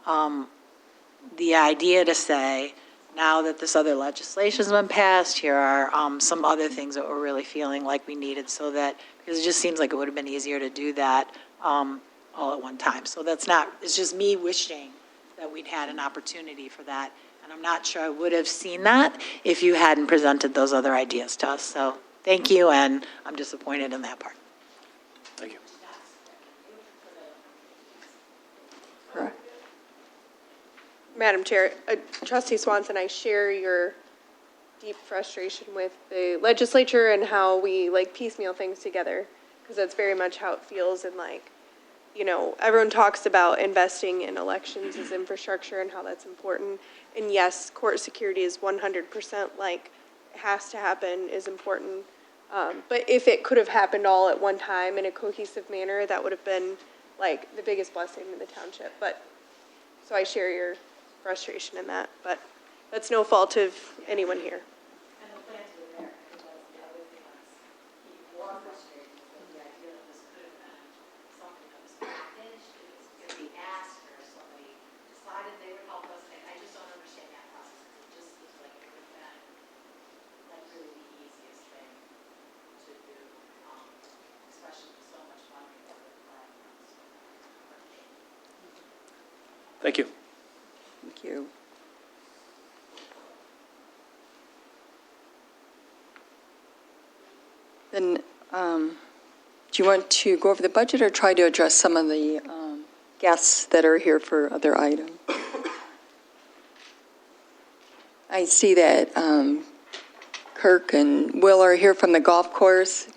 D: the idea to say, now that this other legislation's been passed, here are some other things that we're really feeling like we needed, so that, because it just seems like it would have been easier to do that all at one time. So that's not, it's just me wishing that we'd had an opportunity for that. And I'm not sure I would have seen that if you hadn't presented those other ideas to us. So thank you, and I'm disappointed in that part.
H: Thank you.
J: Madam Chair, Trustee Swanson, I share your deep frustration with the legislature and how we like piecemeal things together, because that's very much how it feels. And like, you know, everyone talks about investing in elections as infrastructure and how that's important. And yes, court security is 100% like it has to happen, is important. But if it could have happened all at one time in a cohesive manner, that would have been like the biggest blessing in the township. But so I share your frustration in that, but that's no fault of anyone here.
D: And the plans were there, because that's the other thing that's even more frustrating, is that the idea that this could have been something that was packaged, it was going to be asked, or somebody decided they would help us. I just don't understand that process. It just seems like it would have been like really the easiest thing to do, especially with so much money that we're applying.
H: Thank you.
A: Thank you. Then, do you want to go over the budget or try to address some of the guests that are here for other items? I see that Kirk and Will are here from the golf course,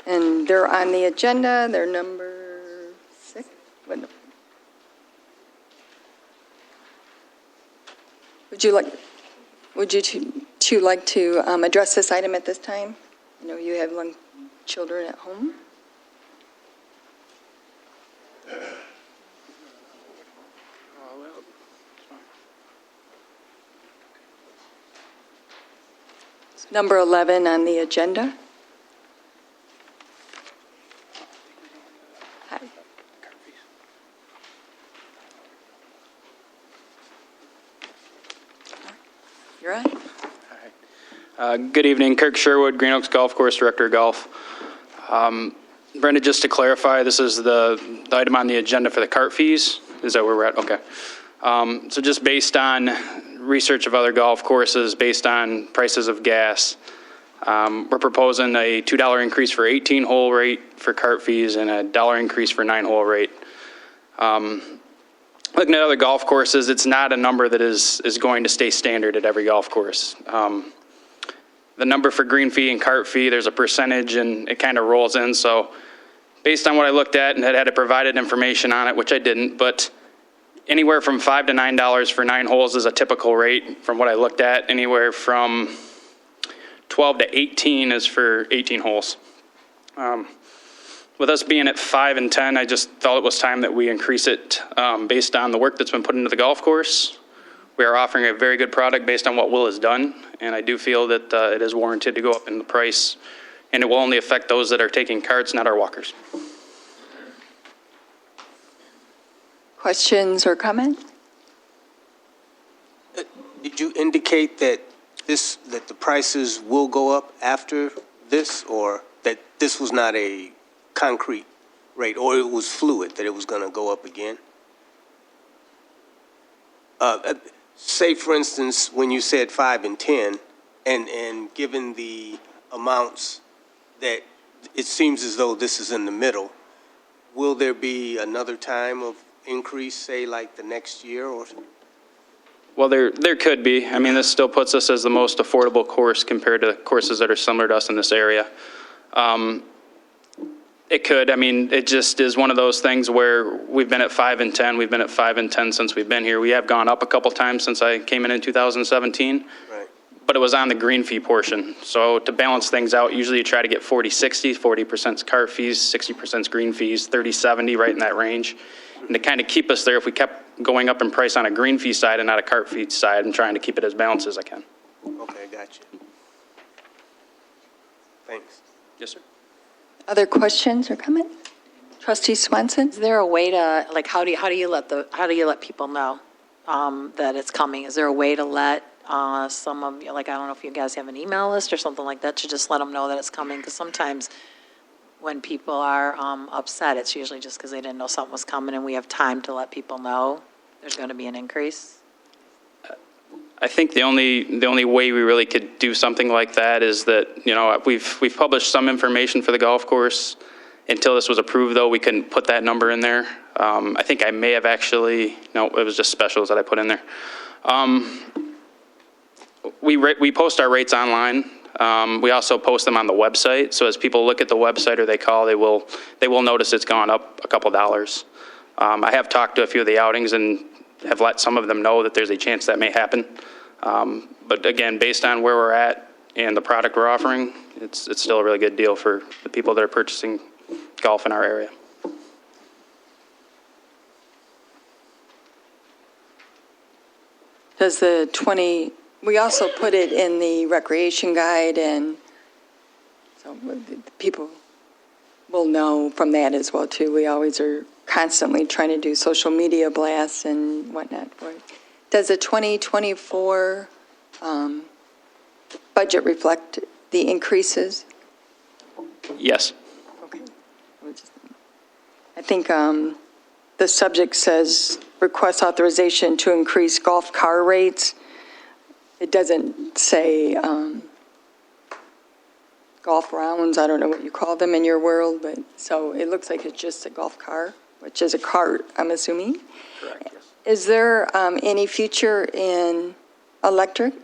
A: and they're on the agenda. They're number 6. Would you two like to address this item at this time? I know you have young children at home. It's number 11 on the agenda. Hi. You're on.
K: All right. Good evening, Kirk Sherwood, Green Oaks Golf Course Director of Golf. Brenda, just to clarify, this is the item on the agenda for the cart fees? Is that where we're at? Okay. So just based on research of other golf courses, based on prices of gas, we're proposing a $2 increase for 18-hole rate for cart fees and a $1 increase for 9-hole rate. Looking at other golf courses, it's not a number that is going to stay standard at every golf course. The number for green fee and cart fee, there's a percentage and it kind of rolls in. So based on what I looked at and had provided information on it, which I didn't, but anywhere from $5 to $9 for 9 holes is a typical rate from what I looked at. Anywhere from 12 to 18 is for 18 holes. With us being at 5 and 10, I just thought it was time that we increase it based on the work that's been put into the golf course. We are offering a very good product based on what Will has done, and I do feel that it is warranted to go up in the price, and it will only affect those that are taking carts, not our walkers.
A: Questions or comments?
E: Did you indicate that the prices will go up after this, or that this was not a concrete rate, or it was fluid, that it was going to go up again? Say, for instance, when you said 5 and 10, and given the amounts that it seems as though this is in the middle, will there be another time of increase, say, like the next year? Or
K: Well, there could be. I mean, this still puts us as the most affordable course compared to courses that are similar to us in this area. It could. I mean, it just is one of those things where we've been at 5 and 10. We've been at 5 and 10 since we've been here. We have gone up a couple times since I came in 2017.
E: Right.
K: But it was on the green fee portion. So to balance things out, usually you try to get 40-60, 40% cart fees, 60% green fees, 30-70, right in that range. And to kind of keep us there, if we kept going up in price on a green fee side and not a cart fee side, I'm trying to keep it as balanced as I can.
E: Okay, gotcha. Thanks.
K: Yes, sir.
A: Other questions or comments? Trustee Swenson?
D: Is there a way to, like, how do you let people know that it's coming? Is there a way to let some of you, like, I don't know if you guys have an email list or something like that, to just let them know that it's coming? Because sometimes when people are upset, it's usually just because they didn't know something was coming, and we have time to let people know there's going to be an increase.
K: I think the only way we really could do something like that is that, you know, we've published some information for the golf course. Until this was approved, though, we couldn't put that number in there. I think I may have actually, no, it was just specials that I put in there. We post our rates online. We also post them on the website. So as people look at the website or they call, they will notice it's gone up a couple dollars. I have talked to a few of the outings and have let some of them know that there's a chance that may happen. But again, based on where we're at and the product we're offering, it's still a really good deal for the people that are purchasing golf in our area.
A: Does we also put it in the recreation guide, and so people will know from that as well, too. We always are constantly trying to do social media blasts and whatnot for it. Does the 2024 budget reflect the increases?
K: Yes.
A: Okay. I think the subject says request authorization to increase golf car rates. It doesn't say golf rounds. I don't know what you call them in your world, but so it looks like it's just a golf car, which is a cart, I'm assuming.
K: Correct, yes.
A: Is there any future in electric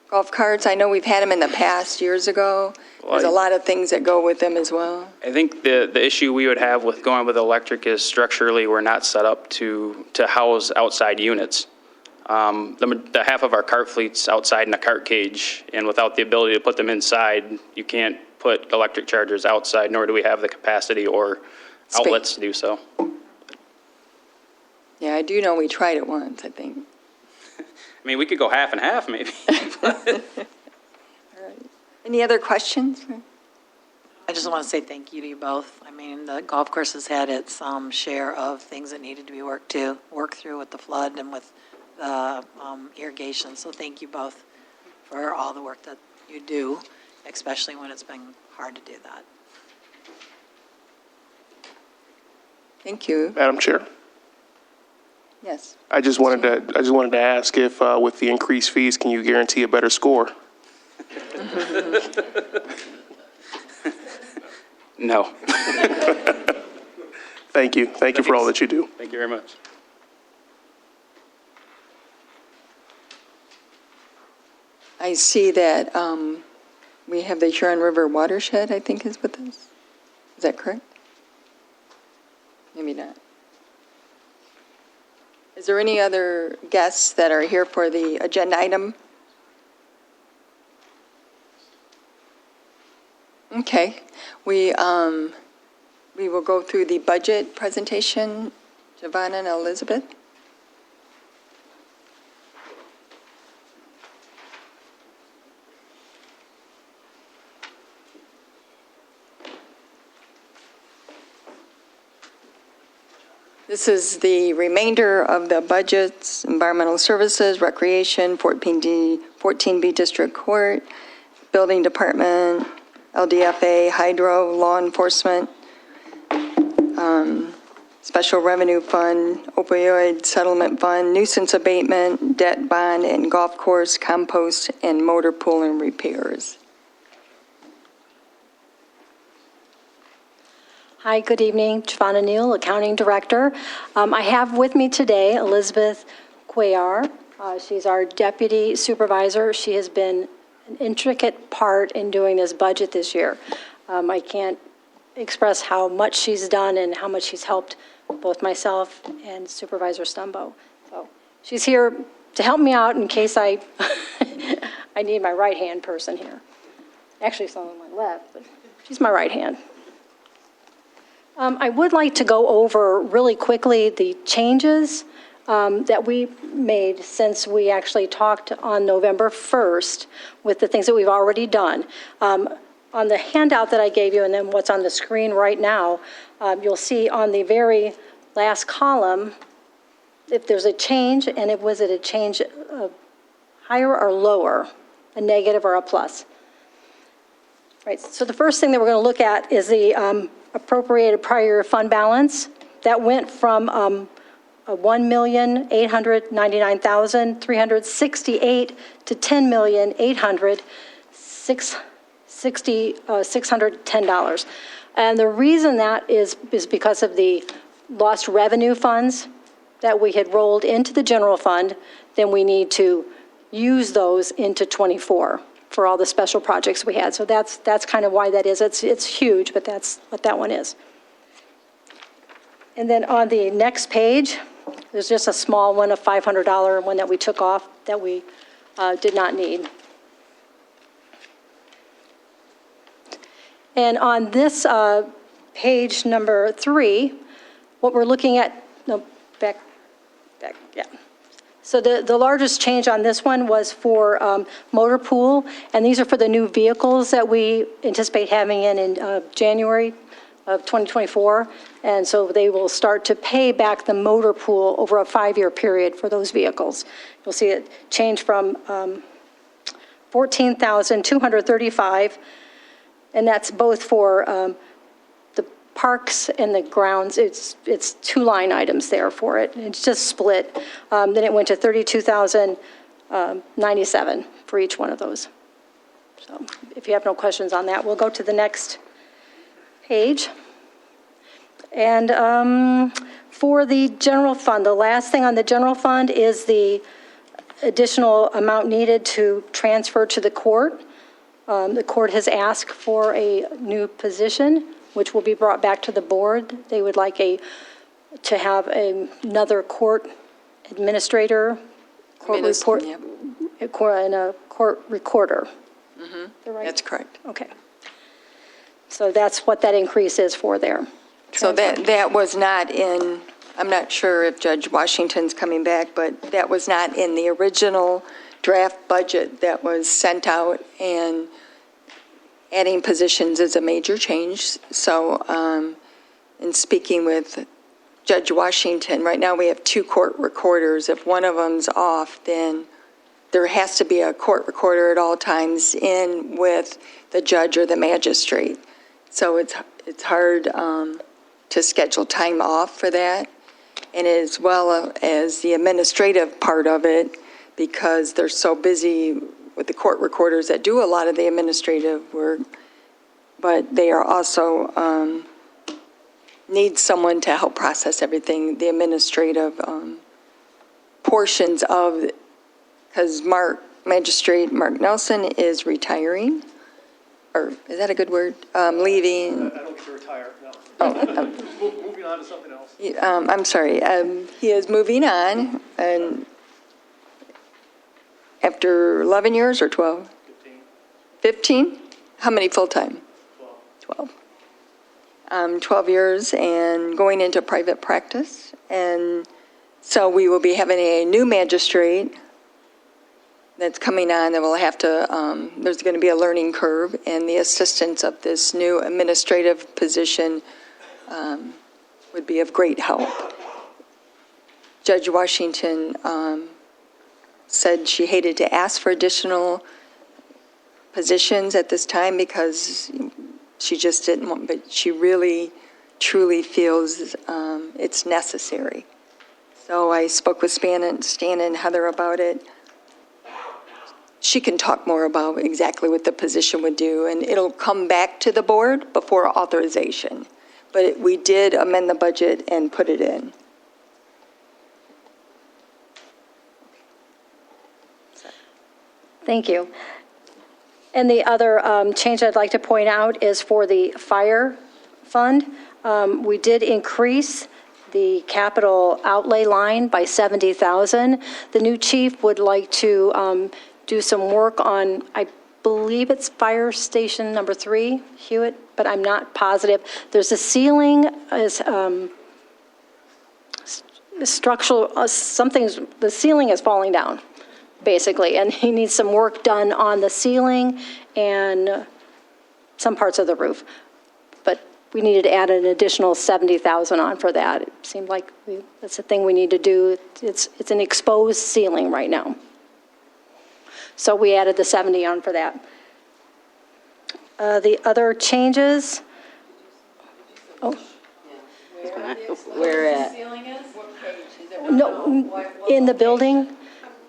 A: golf carts? I know we've had them in the past, years ago. There's a lot of things that go with them as well.
K: I think the issue we would have with going with electric is structurally we're not set up to house outside units. The half of our cart fleet's outside in a cart cage, and without the ability to put them inside, you can't put electric chargers outside, nor do we have the capacity or outlets to do so.
A: Yeah, I do know we tried it once, I think.
K: I mean, we could go half and half, maybe.
A: All right. Any other questions?
D: I just want to say thank you to you both. I mean, the golf course has had its share of things that needed to be worked through with the flood and with the irrigation. So thank you both for all the work that you do, especially when it's been hard to do that.
A: Thank you.
L: Madam Chair,
A: Yes.
L: I just wanted to ask if, with the increased fees, can you guarantee a better score?
K: No.
L: Thank you. Thank you for all that you do.
K: Thank you very much.
A: I see that we have the Huron River watershed, I think, is with us. Is that correct? Maybe not. Is there any other guests that are here for the agenda item? Okay. We will go through the budget presentation. Giovanna and Elizabeth? This is the remainder of the budgets: environmental services, recreation, 14B District Court, building department, LDFA, hydro, law enforcement, special revenue fund, opioid settlement fund, nuisance abatement, debt bond, and golf course, compost, and motor pool and repairs.
M: Hi, good evening. Giovanna Neal, Accounting Director. I have with me today Elizabeth Cuellar. She's our Deputy Supervisor. She has been an intricate part in doing this budget this year. I can't express how much she's done and how much she's helped both myself and Supervisor Stumbo. So she's here to help me out in case I need my right-hand person here. Actually, it's on my left, but she's my right hand. I would like to go over really quickly the changes that we made since we actually talked on November 1st with the things that we've already done. On the handout that I gave you and then what's on the screen right now, you'll see on the very last column if there's a change, and was it a change higher or lower, a negative or a plus. Right, so the first thing that we're going to look at is the appropriated prior year fund balance. That went from $1,899,368 to $10,800,610. And the reason that is because of the lost revenue funds that we had rolled into the general fund. Then we need to use those into 24 for all the special projects we had. So that's kind of why that is. It's huge, but that's what that one is. And then on the next page, there's just a small one, a $500 one that we took off that we did not need. And on this page number 3, what we're looking at, no, back, yeah. So the largest change on this one was for motor pool, and these are for the new vehicles that we anticipate having in January of 2024. And so they will start to pay back the motor pool over a 5-year period for those vehicles. You'll see it change from $14,235, and that's both for the parks and the grounds. It's 2 line items there for it. It's just split. Then it went to $32,097 for each one of those. So if you have no questions on that, we'll go to the next page. And for the general fund, the last thing on the general fund is the additional amount needed to transfer to the court. The court has asked for a new position, which will be brought back to the board. They would like to have another court administrator, court report,
A: Yep.
M: and a court recorder.
A: Mm-hmm. Right? That's correct.
M: Okay. So that's what that increase is for there.
A: So that was not in, I'm not sure if Judge Washington's coming back, but that was not in the original draft budget that was sent out, and adding positions is a major change. So in speaking with Judge Washington, right now we have 2 court recorders. If one of them's off, then there has to be a court recorder at all times in with the judge or the magistrate. So it's hard to schedule time off for that, and as well as the administrative part of it, because they're so busy with the court recorders that do a lot of the administrative work, but they are also need someone to help process everything, the administrative portions of, because Magistrate Mark Nelson is retiring, or is that a good word? Leaving.
H: I don't get to retire, no.
A: Oh,
H: Moving on to something else.
A: I'm sorry. He is moving on, and after 11 years or 12? 15. How many full-time? 12. 12 years and going into private practice. And so we will be having a new magistrate that's coming on that will have to, there's going to be a learning curve, and the assistance of this new administrative position would be of great help. Judge Washington said she hated to ask for additional positions at this time because she just didn't want, but she really, truly feels it's necessary. So I spoke with Stan and Heather about it. She can talk more about exactly what the position would do, and it'll come back to the board before authorization. But we did amend the budget and put it in.
M: Thank you. And the other change I'd like to point out is for the fire fund. We did increase the capital outlay line by $70,000. The new chief would like to do some work on, I believe it's fire station number 3, Hewitt, but I'm not positive. There's a ceiling, structural, the ceiling is falling down, basically, and he needs some work done on the ceiling and some parts of the roof. But we needed to add an additional $70,000 on for that. It seemed like that's the thing we need to do. It's an exposed ceiling right now. So we added the 70 on for that. The other changes,
N: Where at?
M: no, in the building,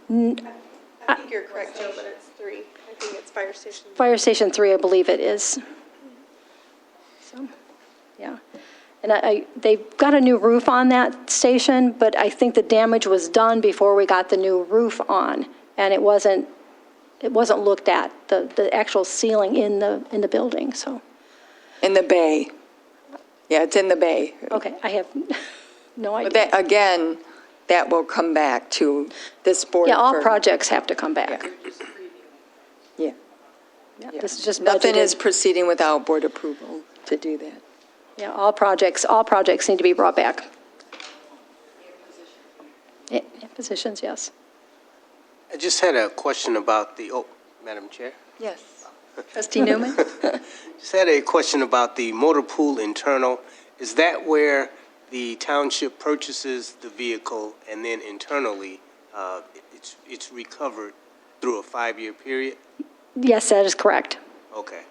J: I think you're correct, Joe, but it's 3. I think it's fire station.
M: Fire Station 3, I believe it is. So, yeah. And they've got a new roof on that station, but I think the damage was done before we got the new roof on, and it wasn't looked at, the actual ceiling in the building, so.
A: In the bay. Yeah, it's in the bay.
M: Okay, I have no idea.
A: But that, again, that will come back to this board.
M: Yeah, all
A: for-
M: projects have to come back.
A: Yeah.
M: Yeah, this is just
A: Nothing
M: budgeted.
A: is proceeding without board approval to do that.
M: Yeah, all projects need to be brought back. Yeah, positions, yes.
E: I just had a question about Madam Chair.
A: Yes. Trustee Newman?
E: Just had a question about the motor pool internal. Is that where the township purchases the vehicle and then internally it's recovered through a 5-year period?
M: Yes, that is correct.
E: Okay.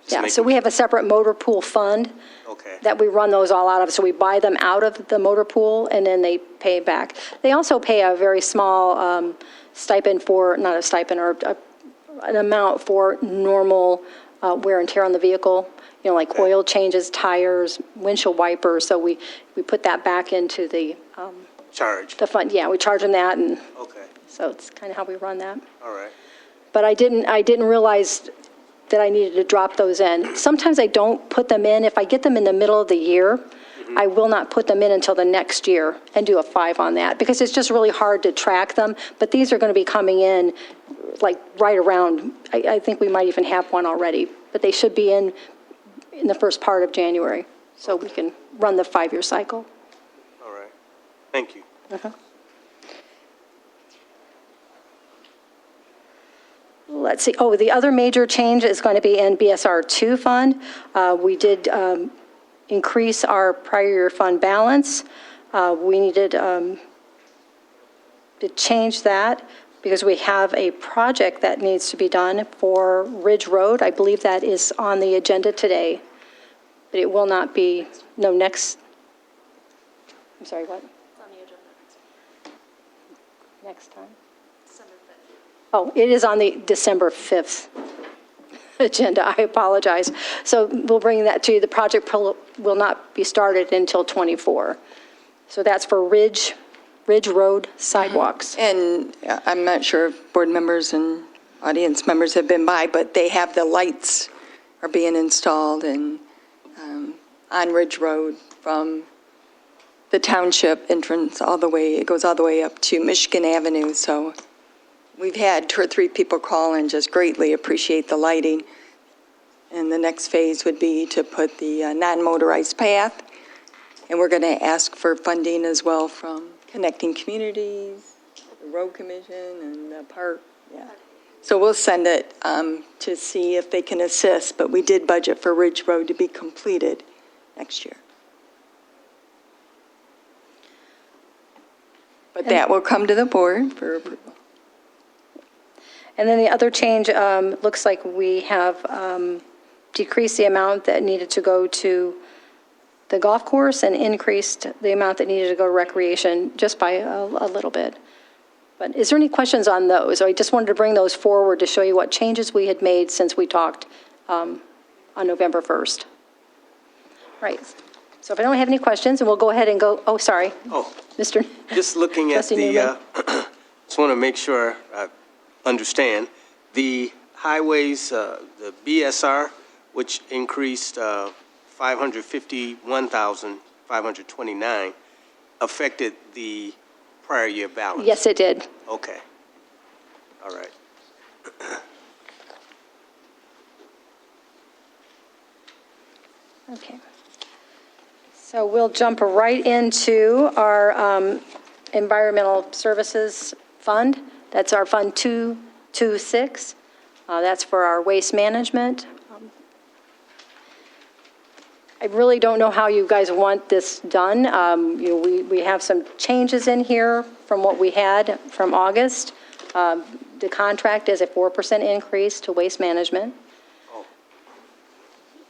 M: Yeah, so we have a separate motor pool fund
E: Okay.
M: that we run those all out of. So we buy them out of the motor pool, and then they pay back. They also pay a very small stipend for, not a stipend, or an amount for normal wear and tear on the vehicle, you know, like oil changes, tires, windshield wipers. So we put that back into the
E: Charge.
M: fund. Yeah, we charge them that, and
E: Okay.
M: so it's kind of how we run that.
E: All right.
M: But I didn't realize that I needed to drop those in. Sometimes I don't put them in. If I get them in the middle of the year, I will not put them in until the next year and do a 5 on that, because it's just really hard to track them. But these are going to be coming in like right around, I think we might even have one already, but they should be in the first part of January, so we can run the 5-year cycle.
E: All right. Thank you.
M: Let's see, the other major change is going to be in BSR 2 fund. We did increase our prior year fund balance. We needed to change that because we have a project that needs to be done for Ridge Road. I believe that is on the agenda today, but it will not be, no, next, I'm sorry, what? It's on the agenda next time. December 5th. Oh, it is on the December 5th agenda. I apologize. So we'll bring that to you. The project will not be started until '24. So that's for Ridge Road sidewalks.
A: And I'm not sure if board members and audience members have been by, but they have the lights are being installed and on Ridge Road from the Township entrance all the way, it goes all the way up to Michigan Avenue. So we've had 2 or 3 people call and just greatly appreciate the lighting. And the next phase would be to put the non-motorized path. And we're going to ask for funding as well from Connecting Communities, the Road Commission, and the park. Yeah. So we'll send it to see if they can assist. But we did budget for Ridge Road to be completed next year. But that will come to the board for approval.
M: And then the other change, looks like we have decreased the amount that needed to go to the golf course and increased the amount that needed to go to recreation just by a little bit. But is there any questions on those? I just wanted to bring those forward to show you what changes we had made since we talked on November 1st. Right. So if I don't have any questions, and we'll go ahead and go, oh, sorry.
E: Oh,
M: Mr.
E: just looking at
M: Trustee
E: the,
M: Newman.
E: just want to make sure I understand. The highways, the BSR, which increased 551,529, affected the prior year balance?
M: Yes, it did.
E: Okay. All right.
M: Okay. So we'll jump right into our Environmental Services Fund. That's our Fund 226. That's for our waste management. I really don't know how you guys want this done. We have some changes in here from what we had from August. The contract is a 4% increase to waste management.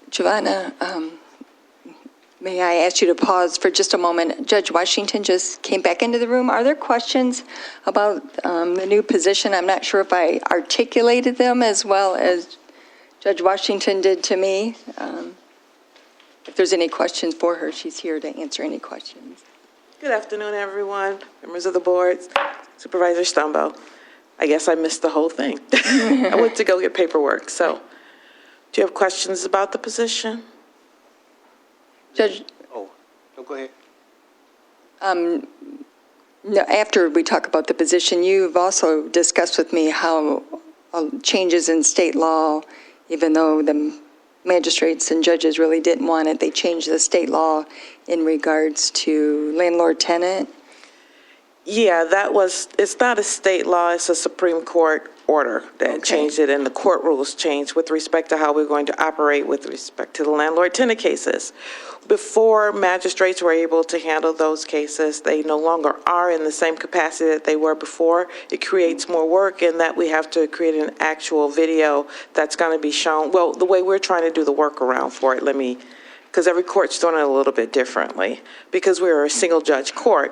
A: Giovanna, may I ask you to pause for just a moment? Judge Washington just came back into the room. Are there questions about the new position? I'm not sure if I articulated them as well as Judge Washington did to me. If there's any questions for her, she's here to answer any questions.
O: Good afternoon, everyone, members of the board, Supervisor Stumbo. I guess I missed the whole thing. I went to go get paperwork, so do you have questions about the position?
A: Judge?
E: Oh, no, go ahead.
A: No, after we talk about the position, you've also discussed with me how changes in state law, even though the magistrates and judges really didn't want it, they changed the state law in regards to landlord-tenant.
O: Yeah, it's not a state law, it's a Supreme Court order that changed it, and the court rules changed with respect to how we're going to operate with respect to the landlord-tenant cases. Before magistrates were able to handle those cases, they no longer are in the same capacity that they were before. It creates more work in that we have to create an actual video that's going to be shown. Well, the way we're trying to do the workaround for it, because every court's doing it a little bit differently, because we're a single judge court.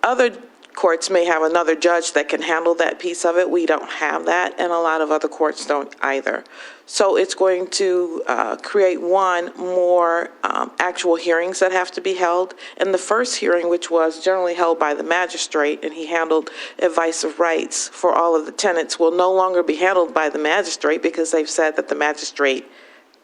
O: Other courts may have another judge that can handle that piece of it. We don't have that, and a lot of other courts don't either. So it's going to create more actual hearings that have to be held. And the first hearing, which was generally held by the magistrate, and he handled advice of rights for all of the tenants, will no longer be handled by the magistrate because they've said that the magistrate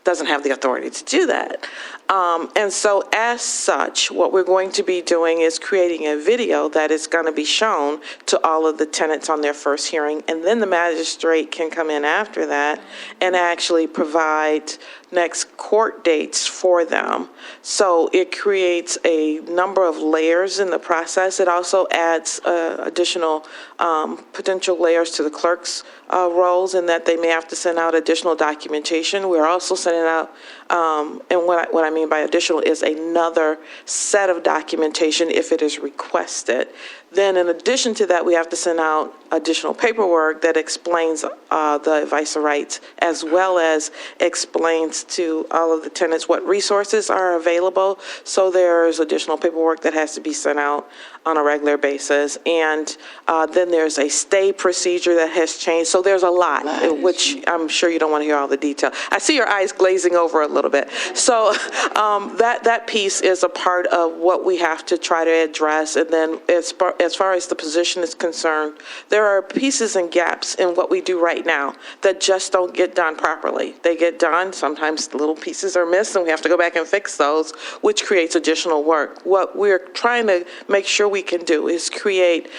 O: doesn't have the authority to do that. And so as such, what we're going to be doing is creating a video that is going to be shown to all of the tenants on their first hearing, and then the magistrate can come in after that and actually provide next court dates for them. So it creates a number of layers in the process. It also adds additional potential layers to the clerk's roles, in that they may have to send out additional documentation. We're also sending out, and what I mean by additional is another set of documentation if it is requested, Then in addition to that, we have to send out additional paperwork that explains the advice of rights, as well as explains to all of the tenants what resources are available. So there's additional paperwork that has to be sent out on a regular basis. And then there's a stay procedure that has changed. So there's a lot, which I'm sure you don't want to hear all the detail. I see your eyes glazing over a little bit. So that piece is a part of what we have to try to address. And then as far as the position is concerned, there are pieces and gaps in what we do right now that just don't get done properly. They get done, sometimes little pieces are missed, and we have to go back and fix those, which creates additional work. What we're trying to make sure we can do is create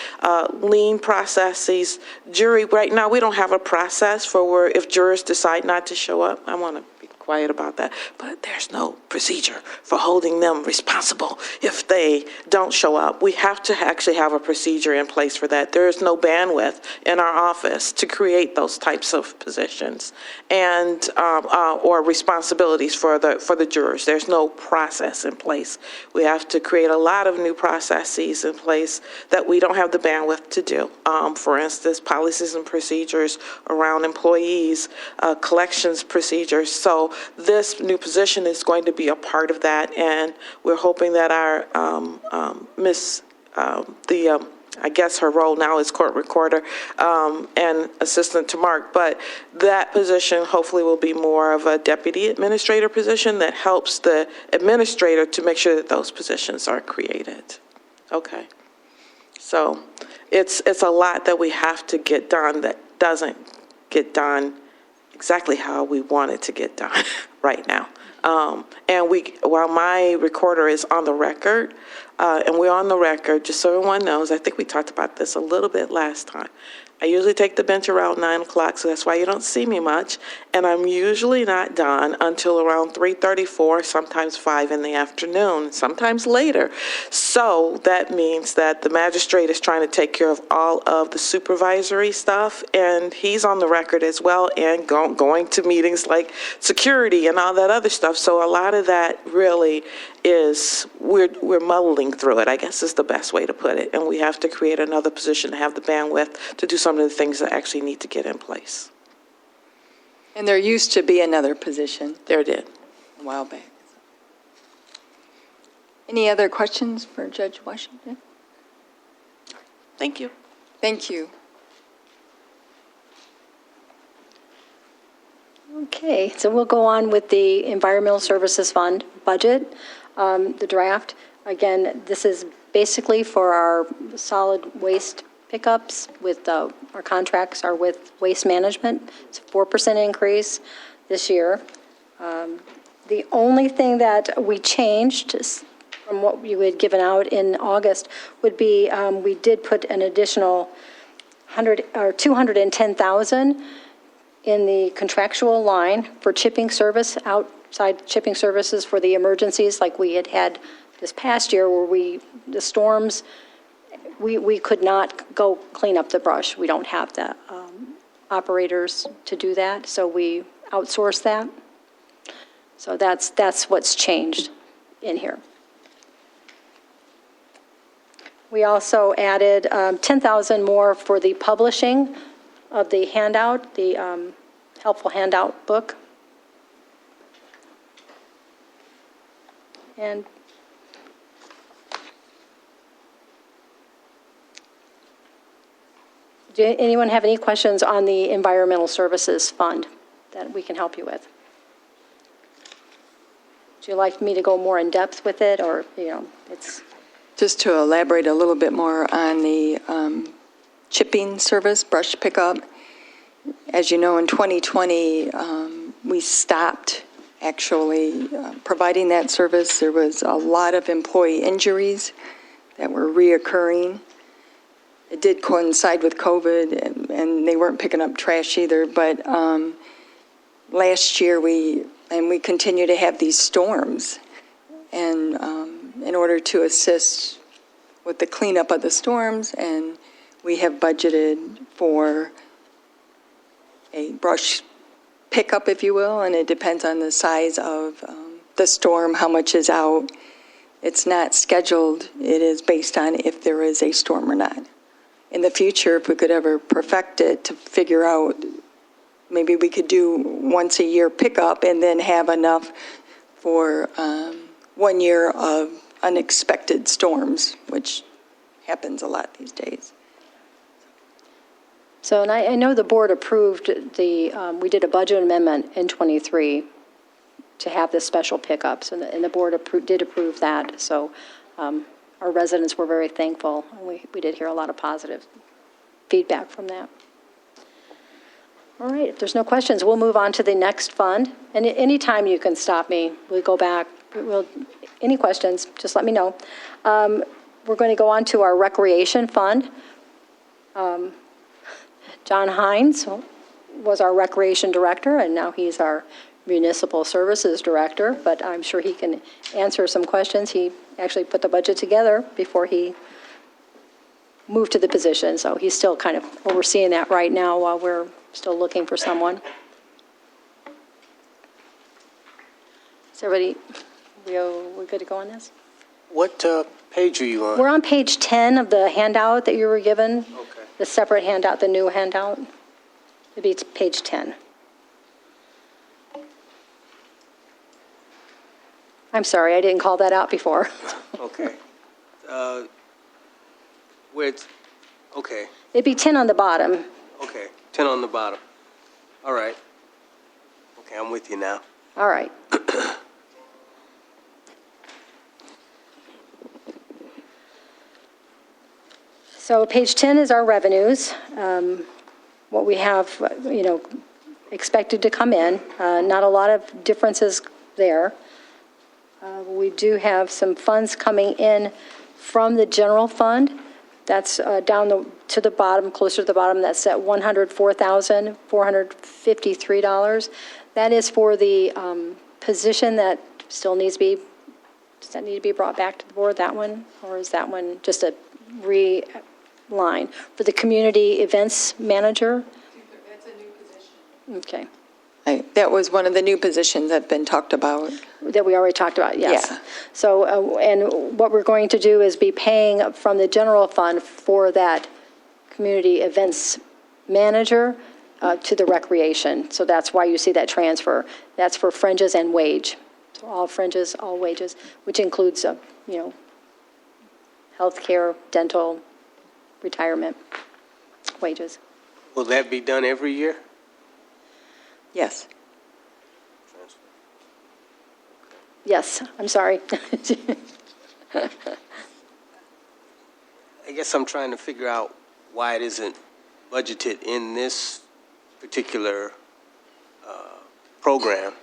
O: lean processes. Jury, right now, we don't have a process for where if jurors decide not to show up. I want to be quiet about that, but there's no procedure for holding them responsible if they don't show up. We have to actually have a procedure in place for that. There is no bandwidth in our office to create those types of positions and or responsibilities for the jurors. There's no process in place. We have to create a lot of new processes in place that we don't have the bandwidth to do. For instance, policies and procedures around employees, collections procedures. So this new position is going to be a part of that, and we're hoping that our I guess her role now is court recorder and assistant to Mark, but that position hopefully will be more of a deputy administrator position that helps the administrator to make sure that those positions are created. Okay. So it's a lot that we have to get done that doesn't get done exactly how we want it to get done right now. And while my recorder is on the record, and we're on the record, just so everyone knows, I think we talked about this a little bit last time. I usually take the bench around 9 o'clock, so that's why you don't see me much. And I'm usually not done until around 3:34, sometimes 5 in the afternoon, sometimes later. So that means that the magistrate is trying to take care of all of the supervisory stuff, and he's on the record as well, and going to meetings like security and all that other stuff. So a lot of that really is, we're muddling through it, I guess is the best way to put it. And we have to create another position to have the bandwidth to do some of the things that actually need to get in place.
A: And there used to be another position
O: There did.
A: a while back. Any other questions for Judge Washington?
O: Thank you.
A: Thank you.
M: Okay, so we'll go on with the Environmental Services Fund budget, the draft. Again, this is basically for our solid waste pickups with our contracts are with Waste Management. It's a 4% increase this year. The only thing that we changed from what you had given out in August would be we did put an additional 210,000 in the contractual line for chipping service, outside chipping services for the emergencies like we had this past year where the storms, we could not go clean up the brush. We don't have the operators to do that, so we outsource that. So that's what's changed in here. We also added 10,000 more for the publishing of the handout, the helpful handout book. And do anyone have any questions on the Environmental Services Fund that we can help you with? Would you like me to go more in depth with it, or, it's...
A: Just to elaborate a little bit more on the chipping service, brush pickup. As you know, in 2020, we stopped actually providing that service. There was a lot of employee injuries that were reoccurring. It did coincide with COVID, and they weren't picking up trash either. But last year, we continue to have these storms. And in order to assist with the cleanup of the storms, and we have budgeted for a brush pickup, if you will, and it depends on the size of the storm, how much is out. It's not scheduled, it is based on if there is a storm or not. In the future, if we could ever perfect it to figure out, maybe we could do once a year pickup and then have enough for 1 year of unexpected storms, which happens a lot these days.
M: So, and I know the board approved we did a budget amendment in '23 to have the special pickups, and the board did approve that. So our residents were very thankful. We did hear a lot of positive feedback from that. All right, if there's no questions, we'll move on to the next fund. And anytime you can stop me, we'll go back. Any questions, just let me know. We're going to go on to our recreation fund. John Hines was our recreation director, and now he's our municipal services director, but I'm sure he can answer some questions. He actually put the budget together before he moved to the position, so he's still kind of overseeing that right now while we're still looking for someone. Is everybody, we're good to go on this?
E: What page are you on?
M: We're on page 10 of the handout that you were given.
E: Okay.
M: The separate handout, the new handout. It'd be page 10. I'm sorry, I didn't call that out before.
E: Okay. Okay,
M: It'd be 10 on the bottom.
E: okay. 10 on the bottom. All right. Okay, I'm with you now.
M: All right. So page 10 is our revenues, what we have, expected to come in. Not a lot of differences there. We do have some funds coming in from the general fund. That's down to the bottom, closer to the bottom. That's at $104,453. That is for the position that still needs to be, does that need to be brought back to the board, that one? Or is that one just a line for the community events manager?
A: That's a new position.
M: Okay.
A: That was one of the new positions that's been talked about.
M: That we already talked about, yes.
A: Yeah.
M: So, and what we're going to do is be paying from the general fund for that community events manager to the recreation. So that's why you see that transfer. That's for fringes and wage. So all fringes, all wages, which includes, healthcare, dental, retirement, wages.
E: Will that be done every year?
A: Yes.
M: Yes, I'm sorry.
E: I guess I'm trying to figure out why it isn't budgeted in this particular program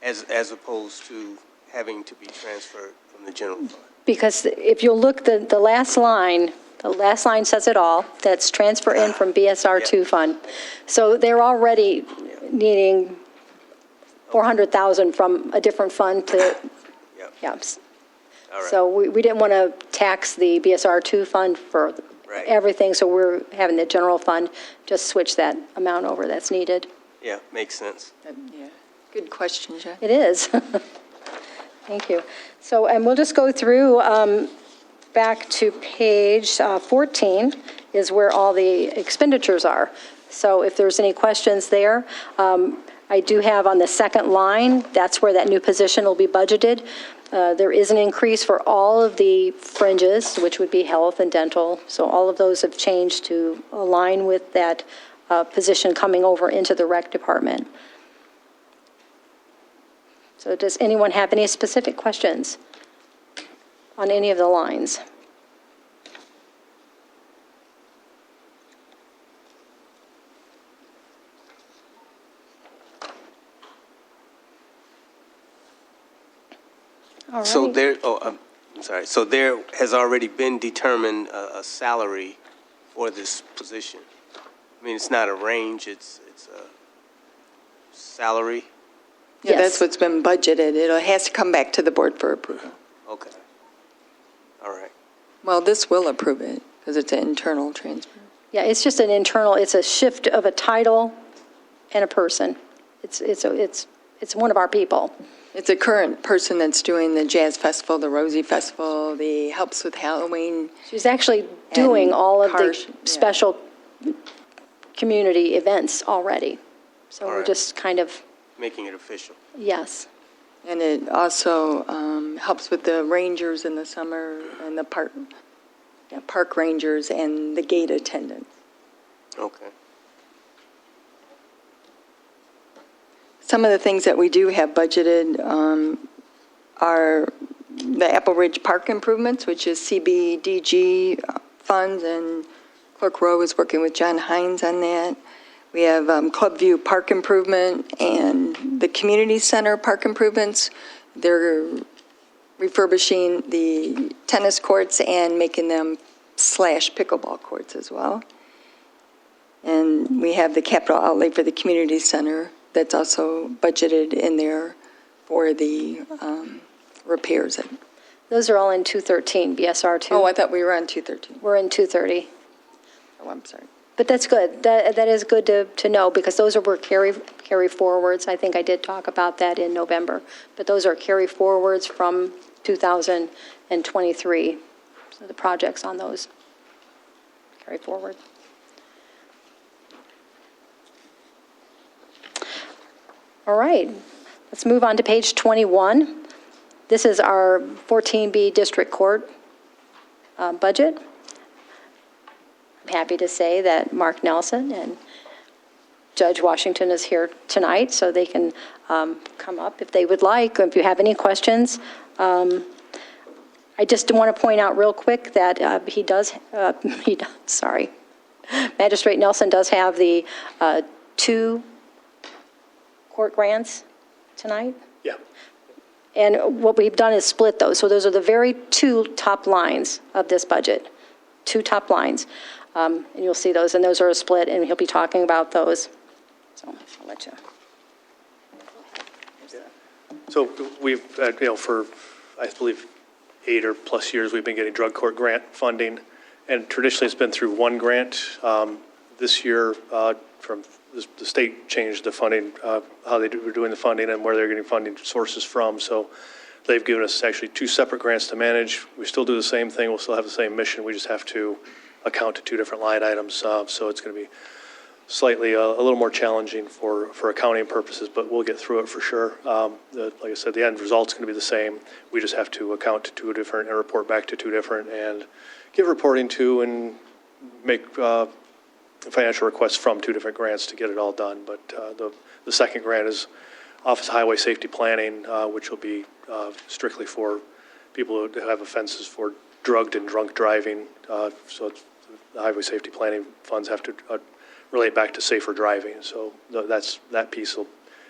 E: as opposed to having to be transferred from the general fund.
M: Because if you'll look, the last line says it all. That's transfer in from BSR2 fund. So they're already needing $400,000 from a different fund to, yeah.
E: All right.
M: So we didn't want to tax the BSR2 fund for everything, so we're having the general fund just switch that amount over that's needed.
E: Yeah, makes sense.
A: Yeah. Good question, Jen.
M: It is. Thank you. So, and we'll just go through back to page 14 is where all the expenditures are. So if there's any questions there, I do have on the second line, that's where that new position will be budgeted. There is an increase for all of the fringes, which would be health and dental. So all of those have changed to align with that position coming over into the rec department. So does anyone have any specific questions on any of the lines? All right.
E: So I'm sorry. So there has already been determined a salary for this position. I mean, it's not a range, it's a salary.
A: Yeah,
M: Yes.
A: that's what's been budgeted. It has to come back to the board for approval.
E: Okay. All right.
A: Well, this will approve it because it's an internal transfer.
M: Yeah, it's just an internal, it's a shift of a title and a person. It's one of our people.
A: It's a current person that's doing the Jazz Festival, the Rosie Festival, the helps with Halloween.
M: She's actually doing all of the
A: cars, yeah.
M: special community events already. So
E: All
M: we're
E: right.
M: just kind of,
E: Making it official.
M: yes.
A: And it also helps with the rangers in the summer and the park rangers and the gate attendants.
E: Okay.
A: Some of the things that we do have budgeted are the Apple Ridge Park improvements, which is CBDG funds, and Clerk Rowe is working with John Hines on that. We have Clubview Park improvement and the Community Center park improvements. They're refurbishing the tennis courts and making them / pickleball courts as well. And we have the capital outlay for the Community Center that's also budgeted in there for the repairs.
M: Those are all in 213, BSR 2.
A: Oh, I thought we were on 213.
M: We're in 230.
A: Oh, I'm sorry.
M: But that's good. That is good to know, because those were carry forwards. I think I did talk about that in November. But those are carry forwards from 2023. So the projects on those carry forward. All right, let's move on to page 21. This is our 14B District Court budget. I'm happy to say that Mark Nelson and Judge Washington is here tonight, so they can come up if they would like, or if you have any questions. I just want to point out real quick that Magistrate Nelson does have the 2 court grants tonight.
H: Yeah.
M: And what we've done is split those. So those are the very 2 top lines of this budget, 2 top lines. And you'll see those, and those are a split, and he'll be talking about those. So I'll let you.
H: So we've, for, I believe, 8 or plus years, we've been getting drug court grant funding, and traditionally it's been through one grant. This year, from the state changed the funding, how they were doing the funding and where they're getting funding sources from. So they've given us actually 2 separate grants to manage. We still do the same thing. We'll still have the same mission. We just have to account to 2 different line items. So it's going to be slightly a little more challenging for accounting purposes, but we'll get through it for sure. Like I said, the end result's going to be the same. We just have to account to 2 different and report back to 2 different and give reporting to and make financial requests from 2 different grants to get it all done. But the second grant is Office of Highway Safety Planning, which will be strictly for people who have offenses for drugged and drunk driving. So it's, the Highway Safety Planning funds have to relate back to safer driving. So that piece will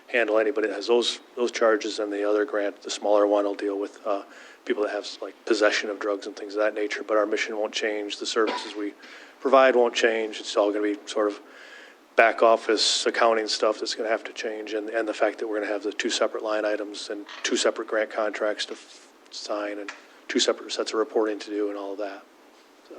H: handle anybody that has those charges, and the other grant, the smaller one, will deal with people that have like possession of drugs and things of that nature. But our mission won't change. The services we provide won't change. It's all going to be sort of back office accounting stuff that's going to have to change, and the fact that we're going to have the 2 separate line items and 2 separate grant contracts to sign and 2 separate sets of reporting to do and all of that. So.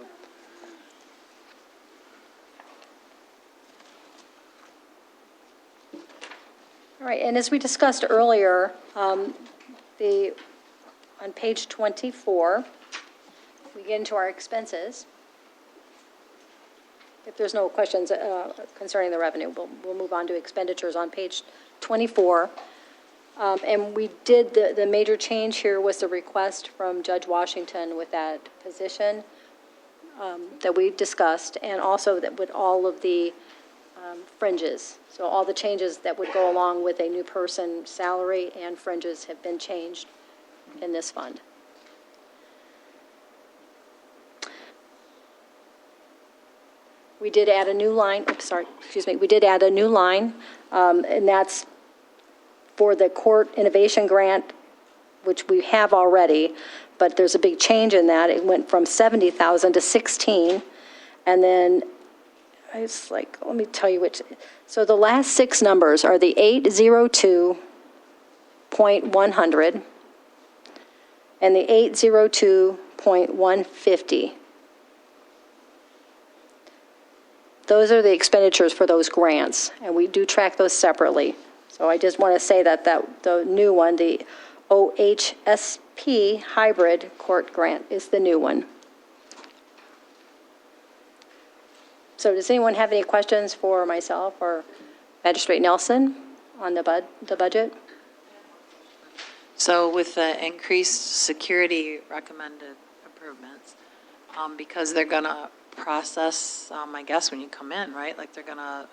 M: All right, and as we discussed earlier, on page 24, we get into our expenses. If there's no questions concerning the revenue, we'll move on to expenditures on page 24. And we did, the major change here was the request from Judge Washington with that position that we discussed, and also that with all of the fringes. So all the changes that would go along with a new person salary and fringes have been changed in this fund. We did add a new line, we did add a new line, and that's for the court innovation grant, which we have already, but there's a big change in that. It went from 70,000 to 16, and then it's like, let me tell you which. So the last 6 numbers are the 802.100 and the 802.150. Those are the expenditures for those grants, and we do track those separately. So I just want to say that the new one, the OHSP hybrid court grant is the new one. So does anyone have any questions for myself or Magistrate Nelson on the budget?
D: So with the increased security recommended improvements, because they're going to process, I guess, when you come in, right? Like they're going to,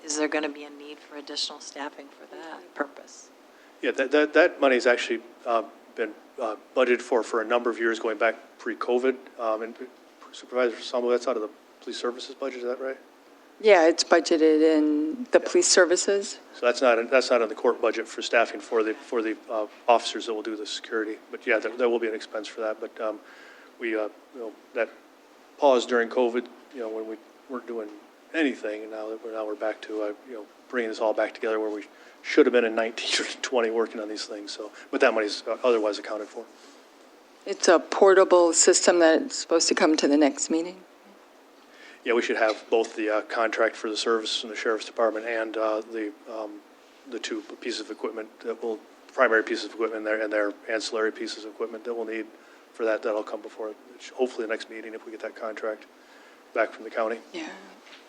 D: is there going to be a need for additional staffing for that purpose?
H: Yeah, that money's actually been budgeted for a number of years, going back pre-COVID. And Supervisor Sambo, that's out of the police services budget, is that right?
A: Yeah, it's budgeted in the police services.
H: So that's not in the court budget for staffing for the officers that will do the security. But yeah, there will be an expense for that. But we that paused during COVID, when we weren't doing anything, and now we're back to bringing this all back together where we should have been in 19 or 20 working on these things. So, but that money's otherwise accounted for.
A: It's a portable system that's supposed to come to the next meeting.
H: Yeah, we should have both the contract for the service from the Sheriff's Department and the two pieces of equipment primary pieces of equipment there and their ancillary pieces of equipment that we'll need for that. That'll come before, hopefully, the next meeting if we get that contract back from the county.
A: Yeah,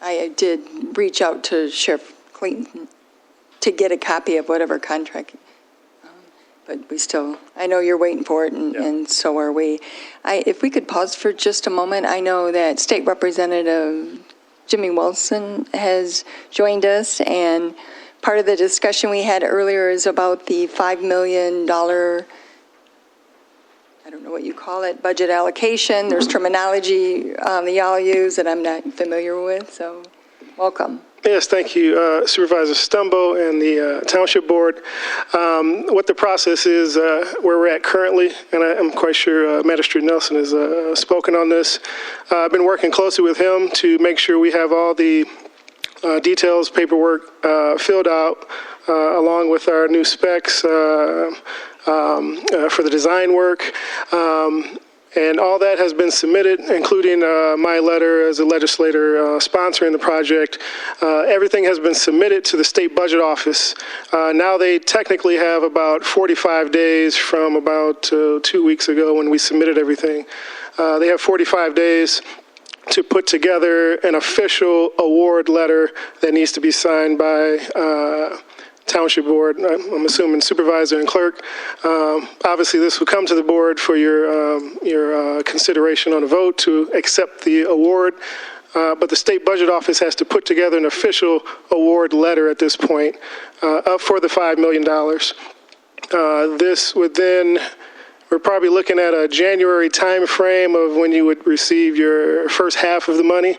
A: I did reach out to Sheriff Clayton to get a copy of whatever contract, but I know you're waiting for it, and so are we. If we could pause for just a moment, I know that State Representative Jimmy Wilson has joined us, and part of the discussion we had earlier is about the $5 million, I don't know what you call it, budget allocation. There's terminology that y'all use that I'm not familiar with, so welcome.
L: Yes, thank you, Supervisor Stumbo and the Township Board. What the process is, where we're at currently, and I'm quite sure Magistrate Nelson has spoken on this. I've been working closely with him to make sure we have all the details, paperwork filled out, along with our new specs for the design work. And all that has been submitted, including my letter as a legislator sponsoring the project. Everything has been submitted to the State Budget Office. Now they technically have about 45 days from about 2 weeks ago when we submitted everything. They have 45 days to put together an official award letter that needs to be signed by Township Board, I'm assuming Supervisor and Clerk. Obviously, this will come to the board for your consideration on a vote to accept the award. But the State Budget Office has to put together an official award letter at this point up for the $5 million. This would then, we're probably looking at a January time frame of when you would receive your first half of the money.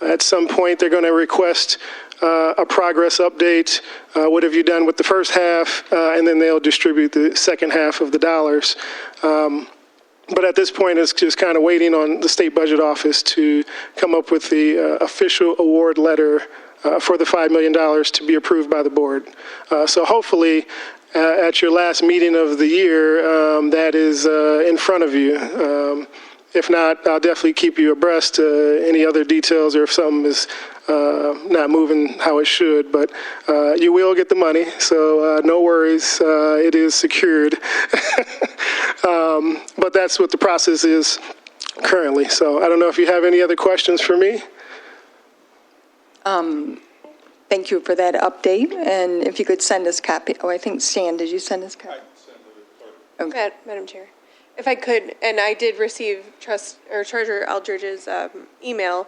L: At some point, they're going to request a progress update. What have you done with the first half? And then they'll distribute the second half of the dollars. But at this point, it's just kind of waiting on the State Budget Office to come up with the official award letter for the $5 million to be approved by the board. So hopefully, at your last meeting of the year, that is in front of you. If not, I'll definitely keep you abreast any other details or if something is not moving how it should. But you will get the money, so no worries. It is secured. But that's what the process is currently. So I don't know if you have any other questions for me.
A: Thank you for that update, and if you could send us copy. Oh, I think Stan, did you send us copy?
J: Okay. Madam Chair, if I could, and I did receive Treasurer Eldridge's email.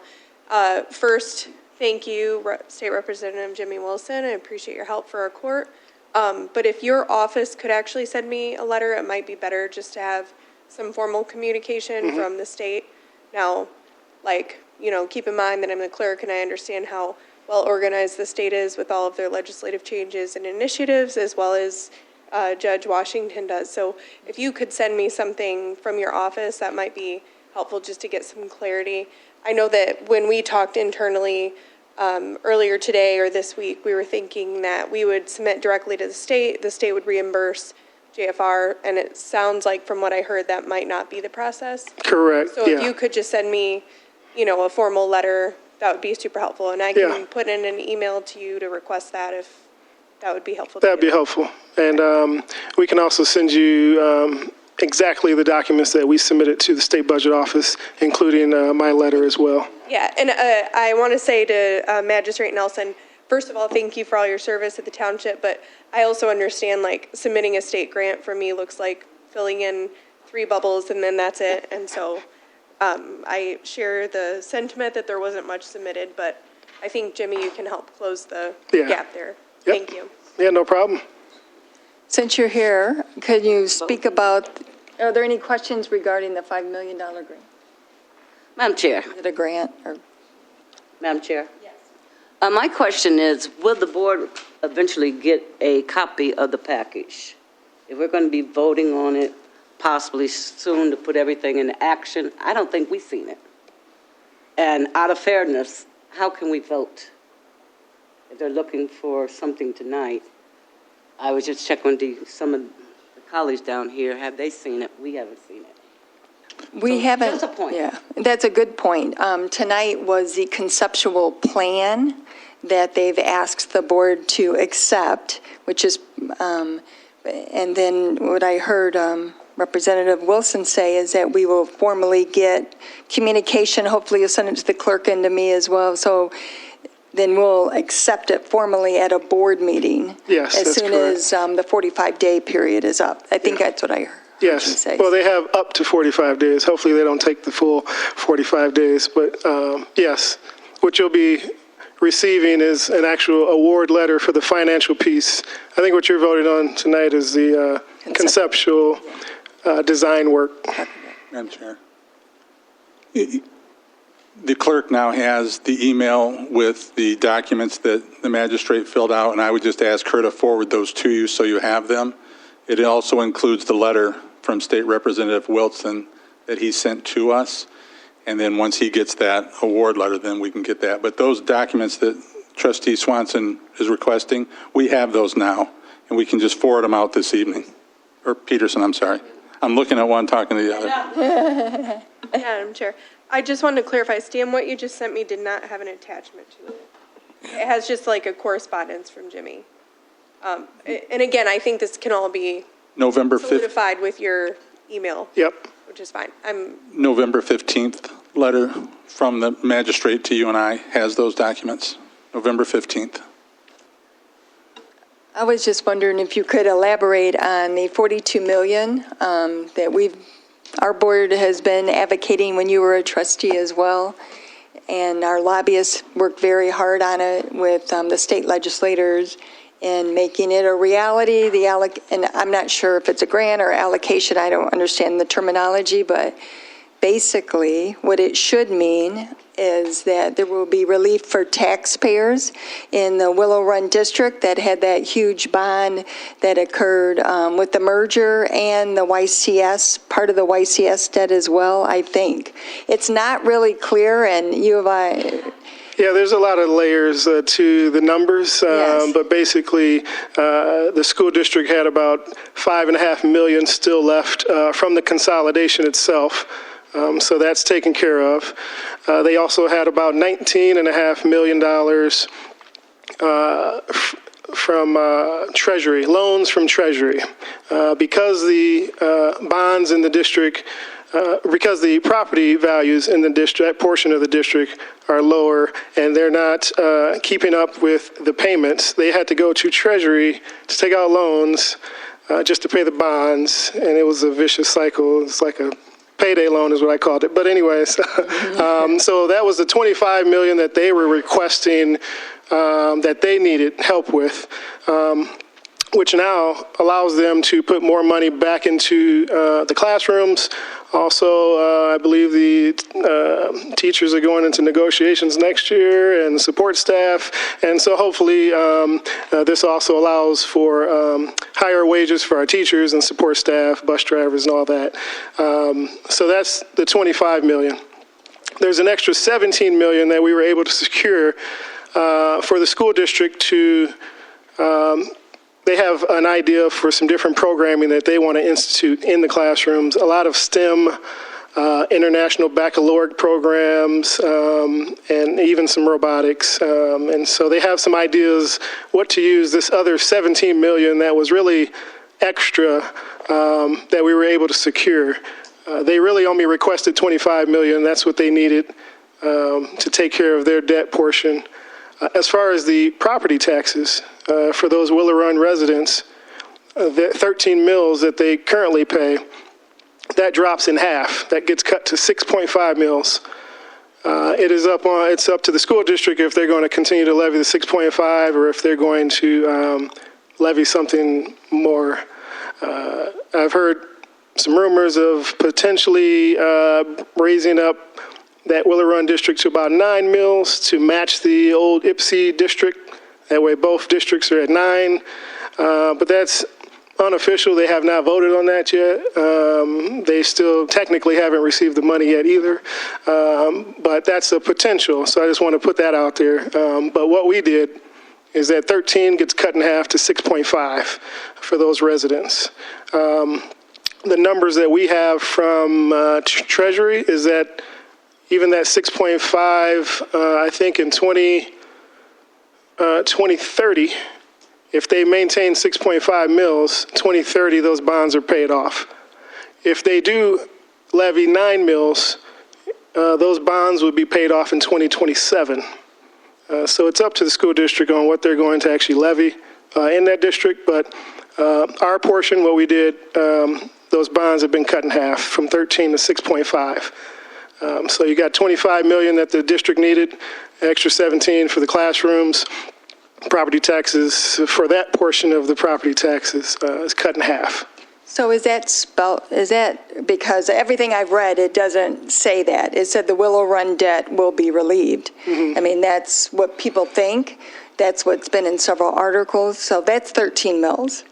J: First, thank you, State Representative Jimmy Wilson. I appreciate your help for our court. But if your office could actually send me a letter, it might be better just to have some formal communication from the state. Now, keep in mind that I'm the clerk and I understand how well organized the state is with all of their legislative changes and initiatives, as well as Judge Washington does. So if you could send me something from your office, that might be helpful just to get some clarity. I know that when we talked internally earlier today or this week, we were thinking that we would submit directly to the state would reimburse JFR, and it sounds like from what I heard that might not be the process.
L: Correct.
J: So if you could just send me, a formal letter, that would be super helpful, and I can put in an email to you to request that if that would be helpful.
L: That'd be helpful. And we can also send you exactly the documents that we submitted to the State Budget Office, including my letter as well.
J: Yeah, and I want to say to Magistrate Nelson, first of all, thank you for all your service at the township, but I also understand, like, submitting a state grant for me looks like filling in 3 bubbles and then that's it. And so I share the sentiment that there wasn't much submitted, but I think, Jimmy, you can help close the gap there.
L: Yep.
J: Thank you.
L: Yeah, no problem.
A: Since you're here, could you speak about, are there any questions regarding the $5 million grant?
N: Madam Chair.
A: Is it a grant or?
N: Madam Chair. Yes. My question is, will the board eventually get a copy of the package? If we're going to be voting on it possibly soon to put everything into action, I don't think we've seen it. And out of fairness, how can we vote? If they're looking for something tonight, I was just checking with some of the colleagues down here. Have they seen it? We haven't seen it.
A: We haven't.
N: That's a point.
A: Yeah, that's a good point. Tonight was the conceptual plan that they've asked the board to accept, which is, and then what I heard Representative Wilson say is that we will formally get communication. Hopefully you'll send it to the clerk and to me as well. So then we'll accept it formally at a board meeting.
L: Yes,
A: as
L: that's
A: soon
L: correct.
A: as the 45-day period is up. I think that's what I heard.
L: Yes. Well, they have up to 45 days. Hopefully they don't take the full 45 days. But yes, what you'll be receiving is an actual award letter for the financial piece. I think what you're voting on tonight is the conceptual design work.
F: Madam Chair. The clerk now has the email with the documents that the magistrate filled out, and I would just ask her to forward those to you so you have them. It also includes the letter from State Representative Wilson that he sent to us. And then once he gets that award letter, then we can get that. But those documents that Trustee Swanson is requesting, we have those now, and we can just forward them out this evening. Or Peterson, I'm sorry. I'm looking at one, talking to the other.
J: Madam Chair, I just wanted to clarify, Stan, what you just sent me did not have an attachment to it. It has just like a correspondence from Jimmy. And again, I think this can all be
F: November 5th,
J: solidified with your email.
L: Yep.
J: Which is fine.
F: November 15th letter from the magistrate to you and I has those documents. November 15th.
A: I was just wondering if you could elaborate on the $42 million that our board has been advocating when you were a trustee as well. And our lobbyists worked very hard on it with the state legislators in making it a reality. And I'm not sure if it's a grant or allocation. I don't understand the terminology, but basically what it should mean is that there will be relief for taxpayers in the Willow Run district that had that huge bond that occurred with the merger, and the YCS, part of the YCS debt as well, I think. It's not really clear, and U of I...
L: Yeah, there's a lot of layers to the numbers, but basically the school district had about $5.5 million still left from the consolidation itself. So that's taken care of. They also had about $19.5 million from Treasury, loans from Treasury. Because the bonds in the district, because the property values in the district, portion of the district, are lower, and they're not keeping up with the payments, they had to go to Treasury to take out loans just to pay the bonds, and it was a vicious cycle. It's like a payday loan is what I called it. But anyways, so that was the $25 million that they were requesting that they needed help with, which now allows them to put more money back into the classrooms. Also, I believe the teachers are going into negotiations next year, and support staff. And so hopefully this also allows for higher wages for our teachers and support staff, bus drivers, and all that. So that's the $25 million. There's an extra $17 million that we were able to secure for the school district to they have an idea for some different programming that they want to institute in the classrooms. A lot of STEM international baccalaureate programs, and even some robotics. And so they have some ideas what to use this other 17 million that was really extra that we were able to secure. They really only requested 25 million. That's what they needed to take care of their debt portion. As far as the property taxes for those Willow Run residents, the 13 mills that they currently pay, that drops in half. That gets cut to 6.5 mills. It's up to the school district if they're going to continue to levy the 6.5 or if they're going to levy something more. I've heard some rumors of potentially raising up that Willow Run district to about 9 mills to match the old Ypsi district. That way both districts are at 9. But that's unofficial. They have not voted on that yet. They still technically haven't received the money yet either. But that's a potential. So I just want to put that out there. But what we did is that 13 gets cut in half to 6.5 for those residents. The numbers that we have from Treasury is that even that 6.5, I think in 2030, if they maintain 6.5 mils, 2030, those bonds are paid off. If they do levy 9 mils, those bonds would be paid off in 2027. So it's up to the school district on what they're going to actually levy in that district. But our portion, what we did, those bonds have been cut in half from 13 to 6.5. So you got 25 million that the district needed, extra 17 for the classrooms. Property taxes for that portion of the property taxes is cut in half.
A: So is that because everything I've read, it doesn't say that. It said the Willow Run debt will be relieved. I mean, that's what people think. That's what's been in several articles. So that's 13 mills.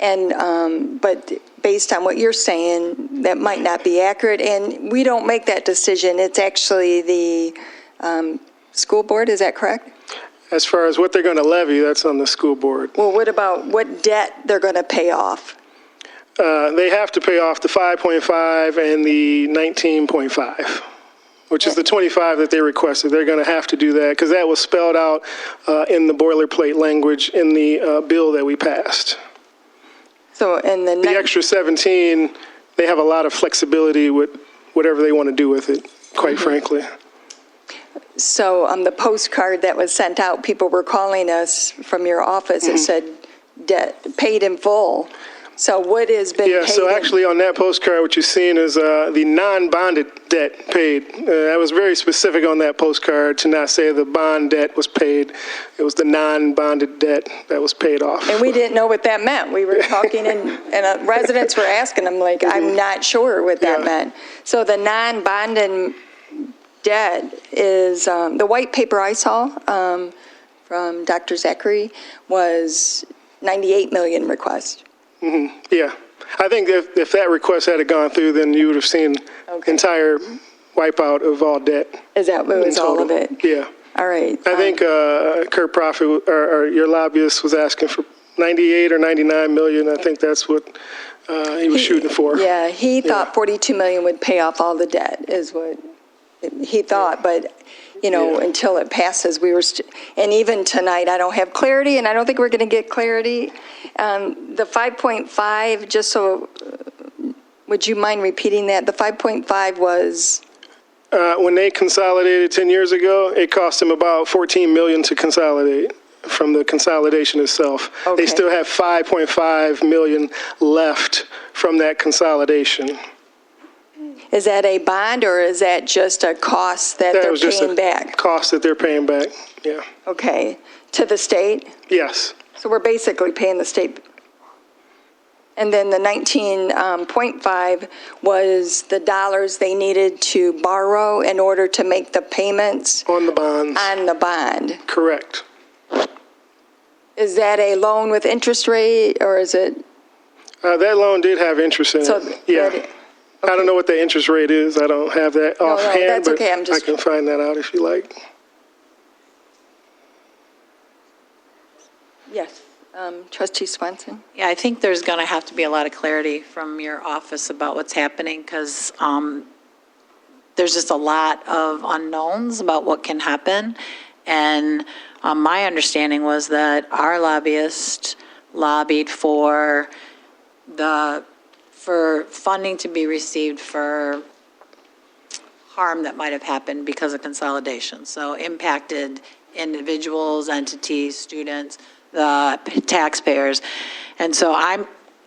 A: And, but based on what you're saying, that might not be accurate. And we don't make that decision. It's actually the school board, is that correct?
L: As far as what they're going to levy, that's on the school board.
A: Well, what about what debt they're going to pay off?
L: They have to pay off the 5.5 and the 19.5, which is the 25 that they requested. They're going to have to do that because that was spelled out in the boilerplate language in the bill that we passed.
A: So, and
L: the extra 17, they have a lot of flexibility with whatever they want to do with it, quite frankly.
A: So on the postcard that was sent out, people were calling us from your office. It said debt paid in full. So what has been paid?
L: So actually on that postcard, what you're seeing is the non-bonded debt paid. I was very specific on that postcard to not say the bond debt was paid. It was the non-bonded debt that was paid off.
A: And we didn't know what that meant. We were talking and residents were asking them like, I'm not sure what that meant. So the non-bonded debt is, the white paper I saw from Dr. Zachary was 98 million request.
L: Yeah. I think if that request had gone through, then you would have seen entire wipeout of all debt.
A: Is that what was all of it?
L: Yeah.
A: All right.
L: I think Kurt Profit, or your lobbyist, was asking for 98 or 99 million. I think that's what he was shooting for.
A: Yeah, he thought 42 million would pay off all the debt is what he thought, but you know, until it passes, we were, and even tonight, I don't have clarity, and I don't think we're going to get clarity. The 5.5, just so, would you mind repeating that? The 5.5 was?
L: When they consolidated 10 years ago, it cost them about 14 million to consolidate from the consolidation itself. They still have 5.5 million left from that consolidation.
A: Is that a bond or is that just a cost that they're paying back? That was just a
L: cost that they're paying back, yeah.
A: Okay, to the state?
L: Yes.
A: So we're basically paying the state. And then the 19.5 was the dollars they needed to borrow in order to make the payments?
L: On the bonds.
A: On the bond.
L: Correct.
A: Is that a loan with interest rate or is it?
L: That loan did have interest in it, yeah. I don't know what the interest rate is. I don't have that offhand,
A: that's
L: but
A: okay. I
L: can find that out if you like.
A: Yes. Trustee Swenson?
D: Yeah, I think there's going to have to be a lot of clarity from your office about what's happening, because there's just a lot of unknowns about what can happen. And my understanding was that our lobbyist lobbied for funding to be received for harm that might have happened because of consolidation. So impacted individuals, entities, students, the taxpayers. And so I'm,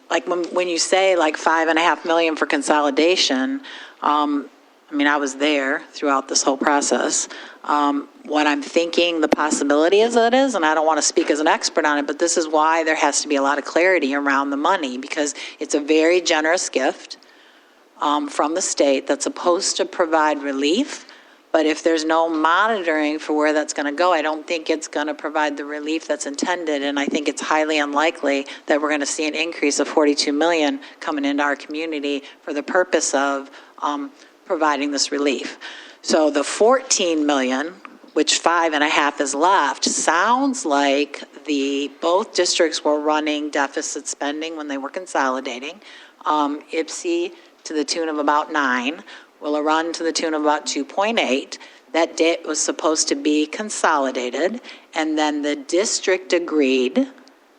D: like, when you say like $5.5 million for consolidation, I mean, I was there throughout this whole process. What I'm thinking the possibility is that is, and I don't want to speak as an expert on it, but this is why there has to be a lot of clarity around the money, because it's a very generous gift from the state that's supposed to provide relief. But if there's no monitoring for where that's going to go, I don't think it's going to provide the relief that's intended. And I think it's highly unlikely that we're going to see an increase of $42 million coming into our community for the purpose of providing this relief. So the $14 million, which 5.5 is left, sounds like both districts were running deficit spending when they were consolidating. IPSI to the tune of about 9. Will run to the tune of about 2.8. That debt was supposed to be consolidated, and then the district agreed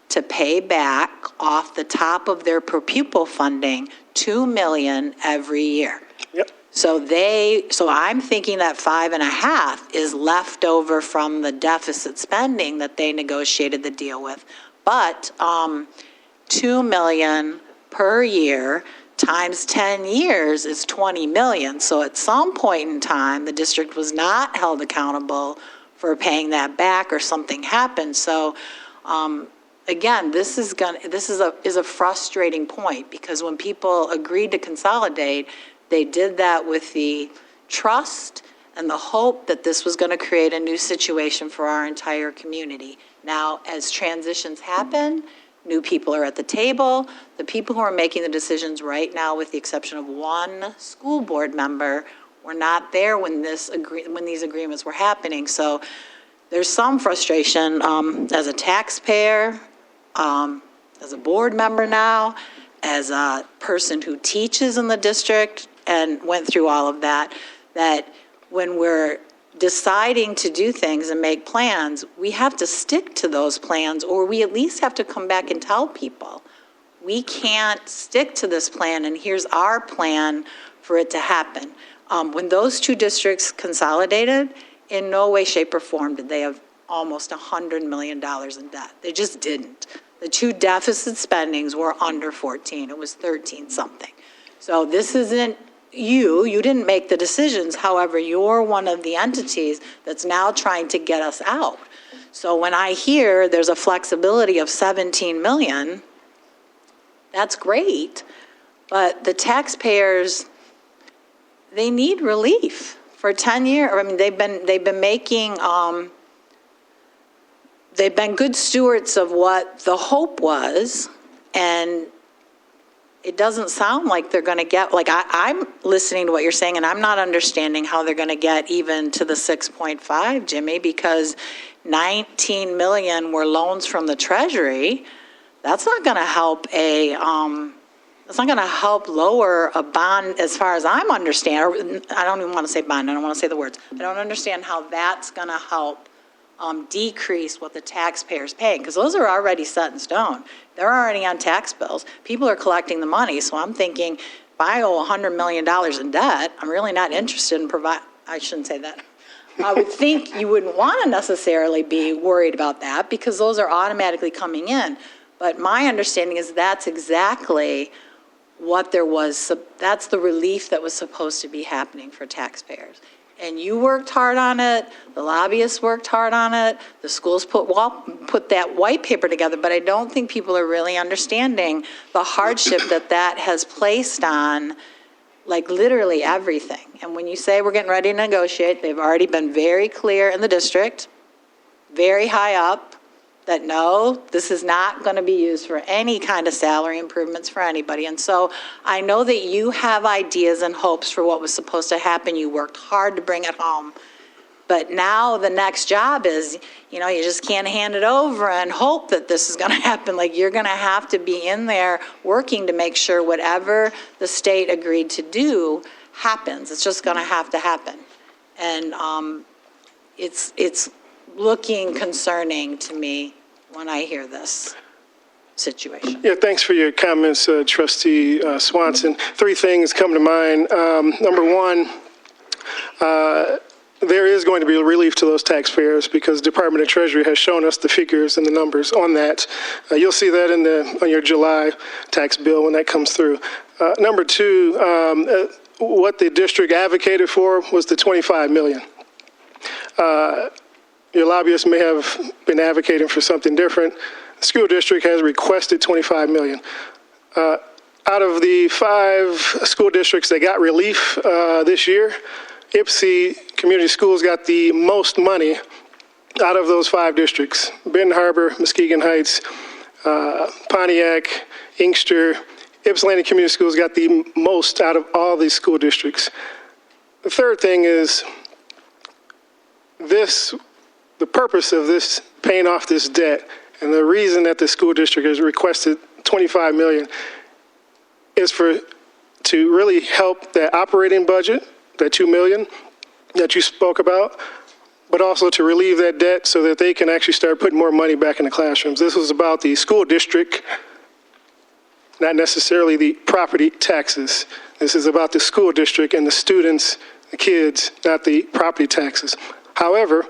D: to pay back off the top of their per pupil funding $2 million every year.
L: Yep.
D: So I'm thinking that 5.5 is left over from the deficit spending that they negotiated the deal with. But $2 million per year times 10 years is $20 million. So at some point in time, the district was not held accountable for paying that back, or something happened. So again, this is a frustrating point, because when people agreed to consolidate, they did that with the trust and the hope that this was going to create a new situation for our entire community. Now, as transitions happen, new people are at the table. The people who are making the decisions right now, with the exception of one school board member, were not there when these agreements were happening. So there's some frustration as a taxpayer, as a board member now, as a person who teaches in the district and went through all of that, that when we're deciding to do things and make plans, we have to stick to those plans, or we at least have to come back and tell people, we can't stick to this plan, and here's our plan for it to happen. When those two districts consolidated, in no way, shape, or form did they have almost $100 million in debt. They just didn't. The two deficit spendings were under 14. It was 13 something. So this isn't you didn't make the decisions. However, you're one of the entities that's now trying to get us out. So when I hear there's a flexibility of 17 million, that's great. But the taxpayers, they need relief for 10 years. I mean, they've been making, they've been good stewards of what the hope was, and it doesn't sound like they're going to get, like, I'm listening to what you're saying, and I'm not understanding how they're going to get even to the 6.5, Jimmy, because 19 million were loans from the Treasury. That's not going to help that's not going to help lower a bond, as far as I'm understanding. I don't even want to say bond. I don't want to say the words. I don't understand how that's going to help decrease what the taxpayer's paying, because those are already set in stone. They're already on tax bills. People are collecting the money. So I'm thinking, if I owe $100 million in debt, I'm really not interested in I shouldn't say that. I would think you wouldn't want to necessarily be worried about that, because those are automatically coming in. But my understanding is that's exactly what that's the relief that was supposed to be happening for taxpayers. And you worked hard on it, the lobbyists worked hard on it, the schools put that white paper together, but I don't think people are really understanding the hardship that has placed on, like, literally everything. And when you say we're getting ready to negotiate, they've already been very clear in the district, very high up, that no, this is not going to be used for any kind of salary improvements for anybody. And so I know that you have ideas and hopes for what was supposed to happen. You worked hard to bring it home. But now the next job is, you just can't hand it over and hope that this is going to happen. Like, you're going to have to be in there working to make sure whatever the state agreed to do happens. It's just going to happen. And it's looking concerning to me when I hear this situation.
L: Yeah, thanks for your comments, Trustee Swanson. 3 things come to mind. Number one, there is going to be a relief to those taxpayers because the Department of Treasury has shown us the figures and the numbers on that. You'll see that on your July tax bill when that comes through. Number 2, what the district advocated for was the $25 million. Your lobbyists may have been advocating for something different. The school district has requested $25 million. Out of the 5 school districts that got relief this year, Ypsi Community Schools got the most money out of those 5 districts. Benton Harbor, Muskegon Heights, Pontiac, Inkster, Ypsilanti Community Schools got the most out of all these school districts. The third thing is the purpose of this, paying off this debt, and the reason that the school district has requested $25 million is to really help that operating budget, that $2 million that you spoke about, but also to relieve that debt so that they can actually start putting more money back in the classrooms. This was about the school district, not necessarily the property taxes. This is about the school district and the students, the kids, not the property taxes. However,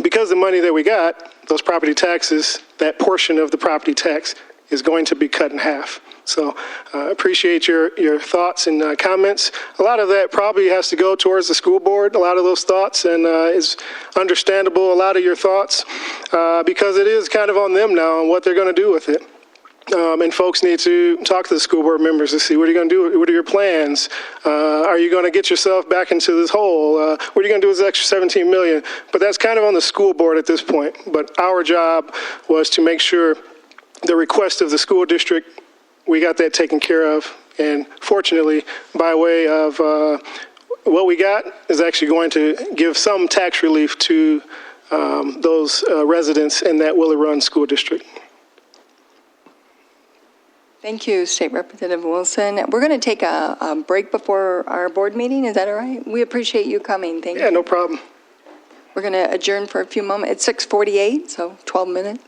L: because the money that we got, those property taxes, that portion of the property tax is going to be cut in half. So I appreciate your thoughts and comments. A lot of that probably has to go towards the school board, a lot of those thoughts, and it's understandable, a lot of your thoughts, because it is kind of on them now on what they're going to do with it. And folks need to talk to the school board members to see what are you going to do, what are your plans? Are you going to get yourself back into this hole? What are you going to do with this extra $17 million? But that's kind of on the school board at this point. But our job was to make sure the request of the school district, we got that taken care of. And fortunately, by way of what we got is actually going to give some tax relief to those residents in that Willow Run School District.
A: Thank you, State Representative Wilson. We're going to take a break before our board meeting. Is that all right? We appreciate you coming. Thank you.
L: Yeah, no problem.
A: We're going to adjourn for a few moments. It's 6:48, so 12 minutes.